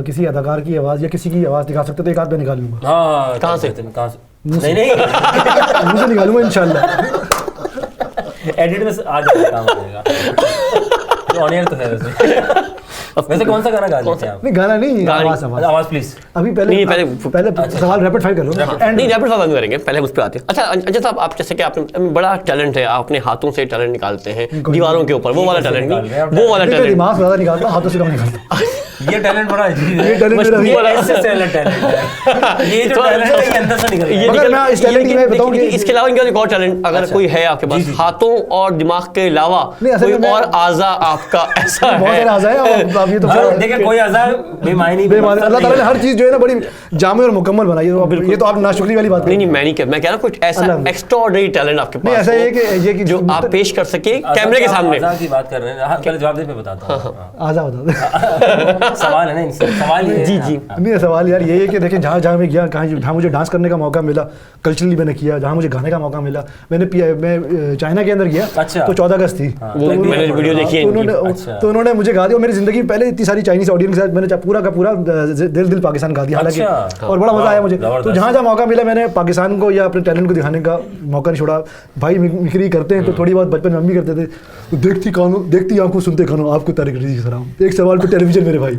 किसी अदाकार की आवाज़ या किसी की आवाज़ दिखा सकते तो एक आध मैं निकाल लूँगा। हाँ, कहाँ से? नहीं नहीं मुझे निकालूंगा इंशाल्लाह। एडिट में आ जाएगा, काम हो जाएगा। ऑन एयर तो है वैसे। वैसे कौन सा गाना गा लेते हैं आप? नहीं गाना नहीं, आवाज़ आवाज़ प्लीज। अभी पहले सवाल रैपिड फायर कर लो। नहीं रैपिड फायर बंद करेंगे, पहले उस पर आते हैं। अच्छा अंजन साहब, आप जैसे कि आपने बड़ा टैलेंट है, आप अपने हाथों से टैलेंट निकालते हैं दीवारों के ऊपर, वो वाला टैलेंट नहीं, वो वाला टैलेंट। दिमाग ज़्यादा निकालता हूँ, हाथों से कम निकालता। ये टैलेंट बड़ा अजीब है। ये टैलेंट मेरा ये ऐसे टैलेंट है। ये जो टैलेंट है ये अंदर से निकल रहा है। मगर मैं इस टैलेंट की मैं बताऊं कि इसके अलावा इनका एक और टैलेंट अगर कोई है आपके पास, हाथों और दिमाग के अलावा नहीं, असल कोई में और आज़ा आपका ऐसा बहुत है? सारे आज़ा है। और आप ये तो हाँ, देखिए कोई आज़ाद बेमानी बेमानी, अल्लाह ताला ने हर चीज़ जो है ना बड़ी जामे और मुकम्मल बनाई है। ये तो आप नाशुक्री वाली बात नहीं नहीं, मैं नहीं कह, मैं कह रहा हूँ कुछ ऐसा अल्लाह। एक्स्ट्राऑर्डिनरी टैलेंट आपके नहीं, पास ऐसा हो, है कि ये कि जो आप पेश कर सके कैमरे के सामने। आज़ाद की बात कर रहे हैं, हाँ, पहले जवाब दे मैं बताता हूँ। आज़ा बता सवाल है ना इनसे, सवाल ये है। जी जी। नहीं, सवाल यार ये है कि देखें जहाँ जहाँ मैं गया, जहाँ मुझे डांस करने का मौका मिला, कल्चरली मैंने किया, जहाँ मुझे गाने का मौका मिला, मैं चाइना के अंदर गया। अच्छा। तो 14 अगस्त थी, वो मैंने वीडियो देखी है इनकी। तो उन्होंने मुझे गा दिया। और मेरी जिंदगी में पहले इतनी सारी चाइनीज ऑडियंस के साथ मैंने पूरा का पूरा दिल दिल पाकिस्तान गा दिया हालांकि। अच्छा। और बड़ा मजा आया मुझे। जबरदस्त। तो जहाँ जहाँ मौका मिला मैंने पाकिस्तान को या अपने टैलेंट को दिखाने का मौका नहीं छोड़ा। भाई मिक्री करते हैं तो थोड़ी बहुत बचपन में हम भी करते थे। तो देखती आंखों सुनते कानों, आपको तारिक रजी सलाम। एक सवाल पे टेलीविजन मेरे भाई।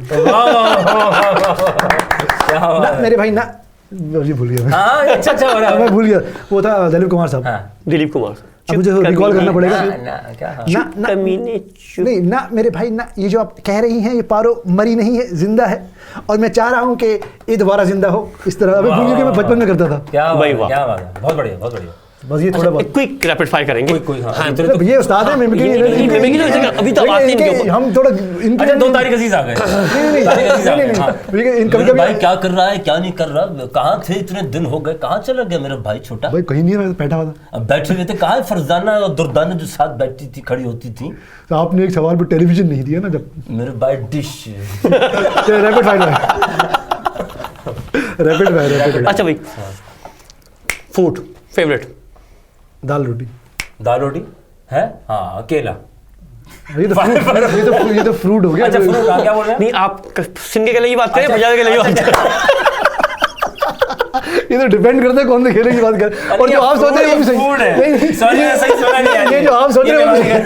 ना मेरे भाई ना, ये भूल गया मैं। हाँ, अच्छा अच्छा हो रहा है। मैं भूल गया, वो था दिलीप कुमार साहब। हाँ। दिलीप कुमार अब मुझे रिकॉल करना पड़ेगा। क्या ना कमीने नहीं ना मेरे भाई ना, ये जो आप कह रही हैं ये पारो मरी नहीं है, जिंदा है। और मैं चाह रहा हूँ कि ये दोबारा जिंदा हो। इस तरह अभी भूल गया कि मैं बचपन में करता था। क्या भाई बात है, वाह। क्या बात है, बहुत बढ़िया बहुत बढ़िया। बस ये थोड़ा बहुत क्विक रैपिड फायर करेंगे। कोई हाँ, हाँ, तो ये उस्ताद है मिमिक्री। मिमिक्री तो अभी तो बात नहीं इनके ऊपर। हम थोड़ा अच्छा, 2 तारीख अजीज आ गए। कभी भाई क्या कर रहा है, क्या नहीं कर रहा, कहाँ थे इतने दिन हो गए, कहाँ चला गया मेरा भाई छोटा? भाई कहीं नहीं, मैं बैठा हुआ था। अब बैठे हुए थे, कहाँ है फरजाना और दुर्दाना जो साथ बैठती थी, खड़ी होती थी? तो आपने एक सवाल पे टेलीविजन नहीं दिया ना जब। मेरे भाई dish rapid fire rapid fire. अच्छा भाई, फूड फेवरेट? दाल रोटी। दाल रोटी है, हाँ, केला। ये तो फ्रूट हो गया। अच्छा, फ्रूट क्या बोल रहे हैं? नहीं, आप सिंगे के लिए बात करें, पंजाब के लिए बात करें? ये तो डिपेंड करता है कौन से खेले की बात कर। और जो आप सोच रहे हैं वो भी सही फूड है। नहीं, सॉरी, मैं सही सुना नहीं यार। ये जो आप सोच रहे हैं वो भी सही है।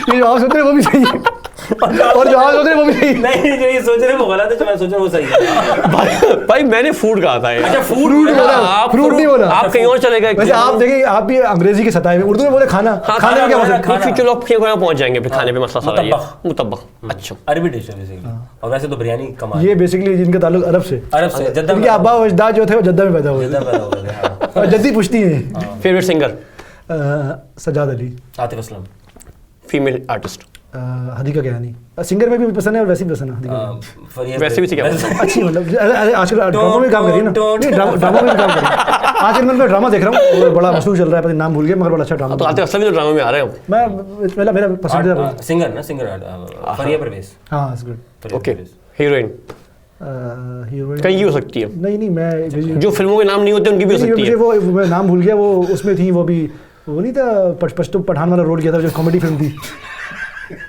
ये जो आप सोच रहे हैं वो भी सही है। और जो आप सोच रहे हैं वो भी सही है। नहीं, जो ये सोच रहे हैं वो गलत है, जो मैं सोच रहा हूँ वो सही है। भाई मैंने फूड कहा था। अच्छा, फ्रूट बोला, आप फ्रूट नहीं बोला। आप कहीं और चले गए। वैसे आप देखिए, आप भी अंग्रेजी के सताए में, उर्दू में बोले खाना। हाँ, खाने में क्या मतलब? खाना। फिर चलो आप पहुंच जाएंगे, फिर खाने पे मसला सारा ये मुतब्बक। अच्छा, अरबी डिश है बेसिकली। और वैसे तो बिरयानी कमाल। ये बेसिकली जिनका ताल्लुक अरब से, अरब से, जद्दा इनके अब्बा व अजदाद जो थे वो जद्दा में पैदा हुए जद्दा थे। पैदा हुए थे, हाँ। और जद्दी पूछती हैं। Favourite singer? Sajjad Ali. Atif Aslam. Female artist? Hadiqa Kiani. Singer में भी पसंद है और वैसे भी पसंद है हदीका। वैसे भी ठीक है। अच्छी मतलब आजकल ड्रामा में काम कर रही है ना। नहीं, ड्रामा में काम कर रही है आजकल। मैं ड्रामा देख रहा हूँ, बड़ा मशहूर चल रहा है, पता नहीं नाम भूल गया, मगर बड़ा अच्छा ड्रामा। तो आतिफ असलम भी तो ड्रामा में आ रहे हैं। मैं मेरा पसंदीदा सिंगर ना, सिंगर फरिया परवेज। हाँ it's good. Okay, heroine heroine कहीं की हो सकती है? नहीं मैं जो फिल्मों के नाम नहीं होते उनकी भी हो सकती मुझे है। वो मैं नाम भूल गया। वो उसमें थी, वो भी वो नहीं था पश्तो पठान वाला रोल किया था, जो कॉमेडी फिल्म थी।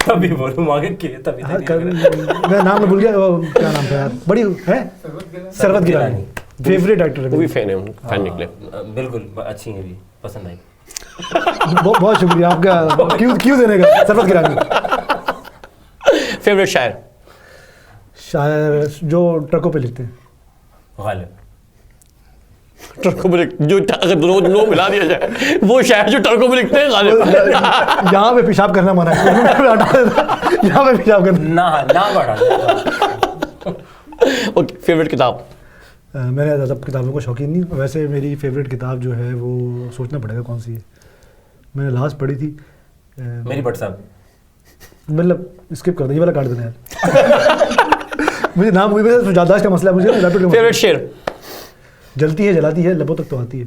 तभी बोलूँ आगे के तभी हाँ, मैं नाम में भूल गया। वो क्या नाम था यार, बड़ी है सरवत गिलानी। फेवरेट एक्टर है, वो भी फैन है, फैन निकले। बिल्कुल अच्छी है, भी पसंद आई। बहुत शुक्रिया आपका क्यों देने का। सरवत गिलानी। फेवरेट शायर? शायर जो ट्रकों पे लिखते हैं। गालिब। ट्रकों पे जो अगर दोनों मिला दिया जाए, वो शायर जो ट्रकों पे लिखते हैं गालिब। यहाँ पे पेशाब करना मना है। यहाँ पे पेशाब करना ना बढ़ा। ओके, फेवरेट किताब? मैंने ज़्यादा किताबों का शौकीन नहीं, वैसे मेरी फेवरेट किताब जो है वो सोचना पड़ेगा कौन सी है। मैंने लास्ट पढ़ी थी मेरी भट्ट साहब, मतलब स्किप कर दो, ये वाला काट देना यार। मुझे नाम मुझे याददाश्त का मसला है, मुझे रैपिड फेवरेट शेर? जलती है जलाती है लबों तक तो आती है।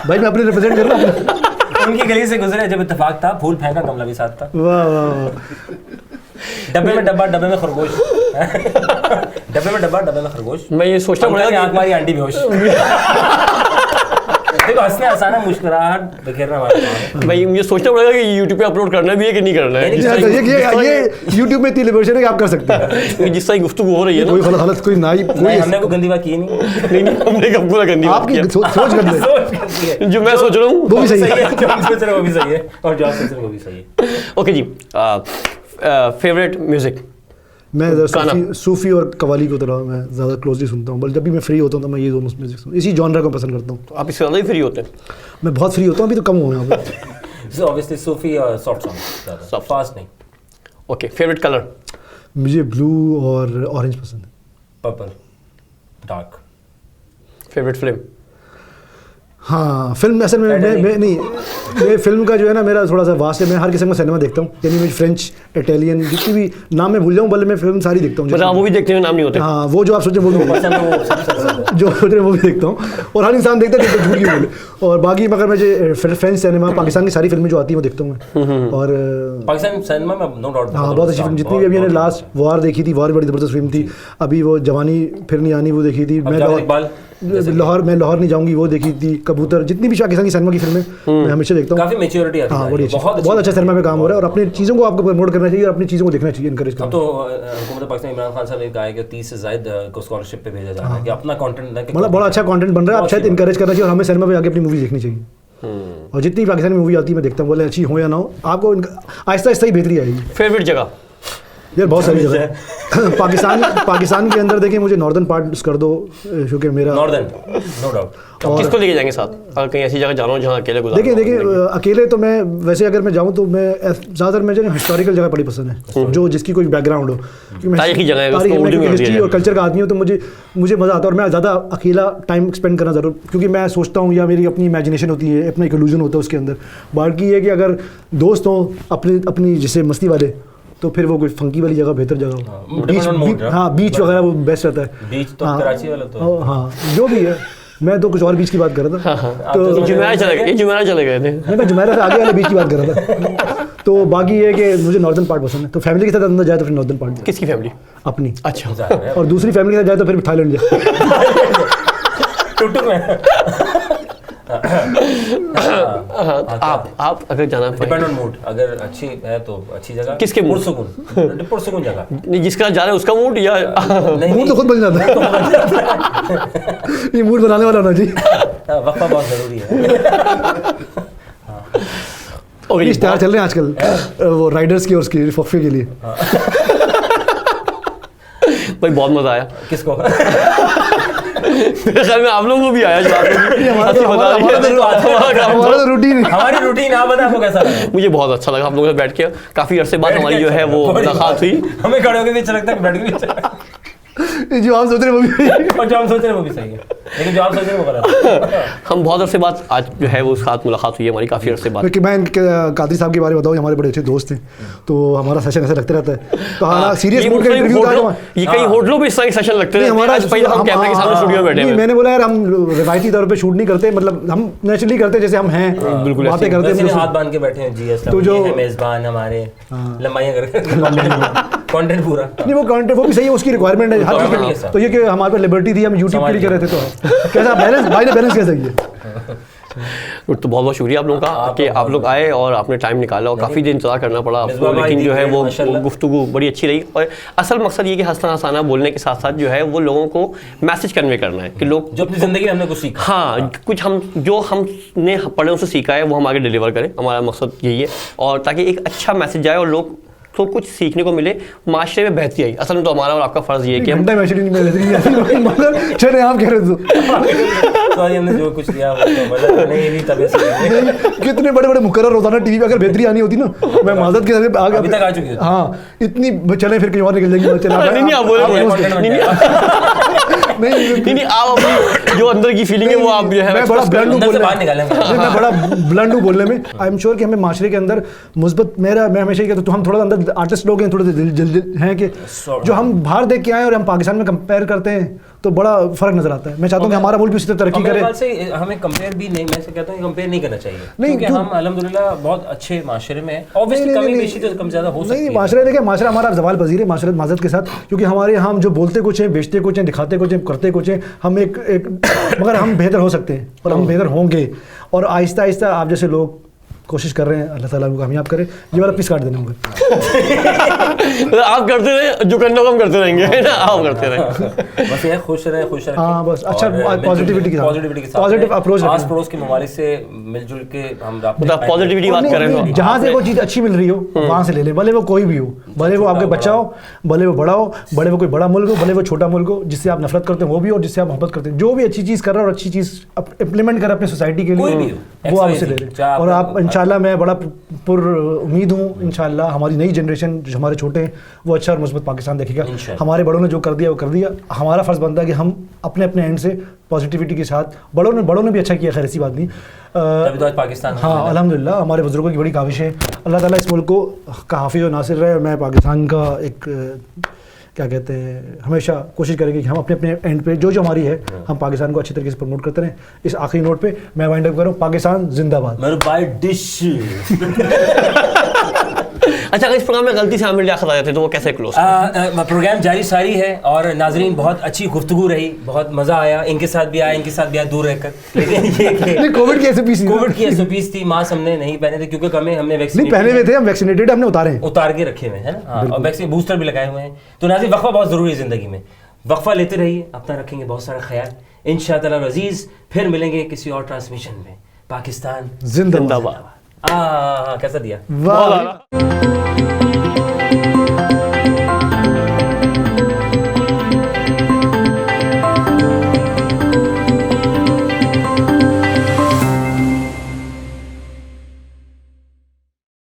भाई मैं अपने रिप्रेजेंट कर रहा हूँ। उनकी गली से गुजरे जब इत्तेफाक था, फूल फेंका गमला भी साथ था। वाह वाह वाह। डब्बे में डब्बा, डब्बे में खरगोश। डब्बे में डब्बा, डब्बे में खरगोश। मैं ये सोचना अंकल की पड़ेगा आंख मारी आंटी बेहोश। देखो हंसने आसान है, मुस्कुराहट बिखेरना वाला। भाई मुझे सोचना पड़ेगा कि यूट्यूब पे अपलोड करना भी है कि नहीं करना है। ये यूट्यूब में इतनी लिबरेशन है कि आप कर सकते हैं। जिस तरह गुफ्तगू हो रही है कोई ना, हालत कोई नाई नहीं, कोई हमने को गंदी बात की नहीं। नहीं हमने कब पूरा करनी आपकी सोच कर ले, सोच गंदी है। जो मैं सोच रहा हूँ वो भी सही है। जो हम सोच रहे हैं वो भी सही है, और जो आप सोच रहे हैं वो भी सही है। ओके जी। Favourite music? मैं गाना। सूफी और कवाली को तरह मैं ज़्यादा क्लोजली सुनता हूँ, बल्कि जब भी मैं फ्री होता हूँ तो मैं ये दोनों म्यूजिक सुनता हूँ, इसी जॉनर को पसंद करता हूँ। आप इससे ज़्यादा ही फ्री होते हैं? मैं बहुत फ्री होता हूँ, अभी तो कम हुआ है। So obviously सूफी और सॉफ्ट सॉन्ग, Soft. फास्ट नहीं। Okay, favourite colour? मुझे ब्लू और ऑरेंज पसंद है। Purple, dark. Favourite film? हाँ फिल्म असल में मैं नहीं, मैं फिल्म का जो है ना मेरा थोड़ा सा वास्ट है, मैं हर किस्म का सिनेमा देखता हूँ, यानी मैं फ्रेंच, इटालियन, जितनी भी नाम मैं भूल जाऊँ, भले मैं फिल्म सारी देखता हूँ। मतलब आप वो भी देखते हैं, नाम नहीं होते? हाँ वो जो आप सोचें वो भी पसंद है वो सबसे पसंद है। जो सोच रहे वो भी देखता हूँ, और हर इंसान देखता है, झूठ क्यों बोले। और बाकी मगर मुझे फ्रेंच सिनेमा, पाकिस्तान की सारी फिल्में जो आती हैं वो देखता हूँ मैं। और पाकिस्तान सिनेमा में नो डाउट हाँ बहुत अच्छी फिल्म, जितनी भी अभी मैंने लास्ट वॉर देखी थी, वॉर बड़ी ज़बरदस्त फिल्म थी। अभी वो जवानी फिर नहीं आनी वो देखी थी। मैं लाहौर नहीं जाऊंगी वो देखी थी। कबूतर, जितनी भी पाकिस्तान की सिनेमा की फिल्में मैं हमेशा देखता हूँ। काफी मैच्योरिटी आती है। हाँ बड़ी बहुत अच्छा सिनेमा में काम हो रहा है, और अपनी चीज़ों को आपको प्रमोट करना चाहिए और अपनी चीज़ों को देखना चाहिए, इनकरेज अब करना। तो हुकूमत पाकिस्तान इमरान खान साहब ने कहा है कि 30 से ज़ायद को स्कॉलरशिप पे भेजा जा रहा है कि अपना कंटेंट, मतलब बड़ा अच्छा कंटेंट बन रहा है, आप शायद इनकरेज करना चाहिए, और हमें सिनेमा में आगे अपनी मूवी देखनी चाहिए। और जितनी पाकिस्तानी मूवी आती है मैं देखता हूँ, बोले अच्छी हो या ना हो, आपको आहिस्ता आहिस्ता ही बेहतरी आएगी। फेवरेट जगह? यार बहुत सारी जगह है। पाकिस्तान के अंदर देखिए, मुझे नॉर्दर्न पार्ट कर दो, क्योंकि मेरा नॉर्दर्न नो डाउट। किसको लेके जाएंगे साथ अगर कहीं ऐसी जगह जाना हो जहाँ अकेले गुजारना देखिए हो? अकेले तो मैं वैसे अगर मैं जाऊँ तो मैं ज़्यादातर मुझे हिस्टोरिकल जगह बड़ी पसंद है, जो जिसकी कोई बैकग्राउंड हो, क्योंकि तारीखी जगह है, उसको उर्दू में हिस्ट्री और कल्चर का आदमी हूँ, तो मुझे मज़ा आता है। और मैं ज़्यादा अकेला टाइम स्पेंड करना ज़रूर, क्योंकि मैं सोचता हूँ, या मेरी अपनी इमेजिनेशन होती है, अपना एक इल्यूजन होता है उसके अंदर। बाकी ये कि अगर दोस्त हों अपनी जैसे मस्ती वाले, तो फिर वो कोई फंकी वाली जगह बेहतर जगह हो। बीच वगैरह वो बेस्ट रहता है। बीच तो कराची वाला तो हाँ जो भी है, मैं तो कुछ और बीच की बात कर रहा था। तो जुमेरा चले गए थे। नहीं, मैं जुमेरा से आगे वाले बीच की बात कर रहा था। तो बाकी ये कि मुझे नॉर्दर्न पार्ट पसंद है, तो फैमिली के साथ अंदर जाए तो फिर नॉर्दर्न पार्ट। किसकी फैमिली? अपनी। अच्छा। और दूसरी फैमिली के साथ जाए तो फिर थाईलैंड जाए। टुकटुक में। आप अगर जाना डिपेंड ऑन मूड, अगर अच्छी है तो अच्छी जगह। किसके मूड? पुरसुकून जगह। नहीं, जिसका जा रहा है उसका मूड, या मूड तो खुद बन जाता है। ये मूड बनाने वाला होना चाहिए। वक्फा बहुत जरूरी है। ओके, स्टार चल रहे हैं आजकल वो राइडर्स की और उसकी वक्फे के लिए। भाई बहुत मजा आया। किसको? मेरे ख्याल में आप लोगों को भी आया, जो आप हमारा रूटीन हमारी रूटीन आप बताएं आपको कैसा लगा? मुझे बहुत अच्छा लगा आप लोगों से बैठ के, काफी अरसे बाद हमारी जो है वो मुलाकात हुई। हमें खड़े होकर भी अच्छा लगता है, बैठ के भी अच्छा लगता है। जो हम सोच रहे हैं वो भी और जो हम सोच रहे हैं वो भी सही है, लेकिन जो आप सोच रहे हैं वो गलत है। हम बहुत अरसे बाद आज जो है वो साथ मुलाकात हुई है हमारी, काफ़ी अरसे बाद। क्योंकि मैं कादरी साहब के बारे में बताऊँ, हमारे बड़े अच्छे दोस्त हैं, तो हमारा सेशन ऐसा लगता रहता है। तो हमारा सीरियस मूड का इंटरव्यू था। ये कई होटलों पे इस तरह सेशन लगते हैं हमारा, हम कैमरे के सामने स्टूडियो में बैठे हैं। मैंने बोला यार हम रिवायती तौर पे शूट नहीं करते, मतलब हम नेचुरली करते जैसे हम हैं, बिल्कुल बातें करते हैं, हाथ बांध के बैठे हैं। जीएस तो जो मेजबान हमारे लंबाइयां करके कंटेंट पूरा नहीं, वो कंटेंट वो भी सही है, उसकी रिक्वायरमेंट है हर चीज़। तो ये कि हमारे पास लिबर्टी थी, हम यूट्यूब के लिए कर रहे थे, तो कैसा बैलेंस भाई ने बैलेंस कैसे किया? तो बहुत बहुत शुक्रिया आप लोगों का कि आप लोग आए और आपने टाइम निकाला, और काफ़ी देर इंतजार करना पड़ा आपको, लेकिन जो है वो गुफ्तगू बड़ी अच्छी रही। और असल मकसद ये कि हंसना हंसाना बोलने के साथ साथ जो है वो लोगों को मैसेज कन्वे करना है कि लोग जो अपनी ज़िंदगी में हमने कुछ सीखा, हाँ कुछ हम जो हमने पढ़े उनसे सीखा है वो हम आगे डिलीवर करें, हमारा मकसद यही है। और ताकि एक अच्छा मैसेज जाए और लोग तो कुछ सीखने को मिले, माशरे में बेहतरी आई। असल में तो हमारा और आपका फर्ज ये है कि हम चले आप कह रहे हमने जो कुछ किया कितने बड़े बड़े मुकर्रर रोजाना टीवी पे अगर बेहतरी आनी होती ना, मैं माजरत के साथ आगे अभी तक आ चुकी है। हाँ इतनी चले फिर कहीं और निकल जाएंगे। नहीं आप अपनी जो अंदर की फीलिंग है वो आप जो है मैं बड़ा ब्लंड हूँ अंदर से बोलने बाहर निकालेंगे। नहीं, मैं बड़ा ब्लंड हूँ बोलने में। आई एम श्योर कि हमें माशरे के अंदर मुस्बत, मैं हमेशा ही कहता हूँ, तो हम थोड़ा अंदर आर्टिस्ट लोग हैं, थोड़े दिल हैं कि जो हम बाहर देख के आए और हम पाकिस्तान में कंपेयर करते हैं तो बड़ा फर्क नजर आता है। मैं चाहता हूँ कि हमारा मुल्क भी उसी तरह तरक्की करे। मेरे ख्याल से हमें कंपेयर भी नहीं, मैं से कहता हूँ कंपेयर नहीं करना चाहिए, नहीं, क्योंकि हम अल्हम्दुलिल्लाह बहुत अच्छे माशरे में हैं। ऑब्वियसली कमी बेशी तो कम ज्यादा हो सकती नहीं, है। माशरा देखिए, माशरा हमारा जवाल पजीर है माशरत माजरत के साथ, क्योंकि हमारे यहाँ हम जो बोलते कुछ हैं, बेचते कुछ हैं, दिखाते कुछ हैं, करते कुछ हैं, हम एक मगर हम बेहतर हो सकते हैं और हम बेहतर होंगे। और आहिस्ता आहिस्ता आप जैसे लोग कोशिश कर रहे हैं, अल्लाह ताला उनको कामयाब करे। ये वाला पीस काट देना होगा। आप करते रहे, जो करना हम करते रहेंगे, है ना, आप करते रहे। बस ये खुश रहे, खुश रहे। हाँ, बस अच्छा पॉजिटिविटी के साथ पॉजिटिव अप्रोच आस पड़ोस के ममालिक से मिलजुल के हम मतलब पॉजिटिविटी बात कर रहे हो। जहाँ से कोई चीज़ अच्छी मिल रही हो वहाँ से ले लें, भले वो कोई भी हो, भले वो आपके बच्चा हो, भले वो बड़ा हो, भले वो कोई बड़ा मुल्क हो, भले वो छोटा मुल्क हो, जिससे आप नफरत करते हो वो भी हो, जिससे आप मोहब्बत करते हैं, जो भी अच्छी चीज़ कर रहा है और अच्छी चीज़ इम्प्लीमेंट कर अपनी सोसाइटी के लिए, वो आप उसे ले लें। और आप इंशाल्लाह, मैं बड़ा पुर उम्मीद हूँ इंशाल्लाह हमारी नई जनरेशन जो हमारे छोटे हैं वो अच्छा और मजबूत पाकिस्तान देखेगा। हमारे बड़ों ने जो कर दिया वो कर दिया, हमारा फ़र्ज़ बनता है कि हम अपने अपने एंड से पॉजिटिविटी के साथ, बड़ों ने भी अच्छा किया, खैर ऐसी बात नहीं। तभी तो आज पाकिस्तान, हाँ अल्हम्दुलिल्लाह हमारे बुजुर्गों की बड़ी काविश है। अल्लाह ताला इस मुल्क को का हाफिज़ और नासिर रहे। मैं पाकिस्तान का एक क्या कहते हैं, हमेशा कोशिश करेंगे कि हम अपने अपने एंड पे जो हमारी है, हम पाकिस्तान को अच्छी तरीके से प्रमोट करते रहें। इस आखिरी नोट पे मैं वाइंड अप कर रहा हूँ, पाकिस्तान जिंदाबाद। मेरे बाय डिश। अच्छा, अगर इस प्रोग्राम में गलती से आमिर लियाकत आ जाते तो वो कैसे क्लोज? प्रोग्राम जारी सारी है और नाजरीन बहुत अच्छी गुफ्तगू रही, बहुत मजा आया, इनके साथ भी आया दूर रहकर। लेकिन ये कोविड की एसओपीस थी, मास्क हमने नहीं पहने थे क्योंकि हमने वैक्सीन पहने हुए थे, हम वैक्सीनेटेड, हमने उतार के रखे हुए हैं ना, और वैक्सीन बूस्टर भी लगाए हुए हैं। तो नाज़रीन वक्फा बहुत ज़रूरी है ज़िंदगी में, वक्फा लेते रहिए, अपना रखेंगे बहुत सारा ख्याल। इंशाअल्लाह अज़ीज़ फिर मिलेंगे किसी और ट्रांसमिशन में। पाकिस्तान जिंदाबाद। कैसा दिया? वाह।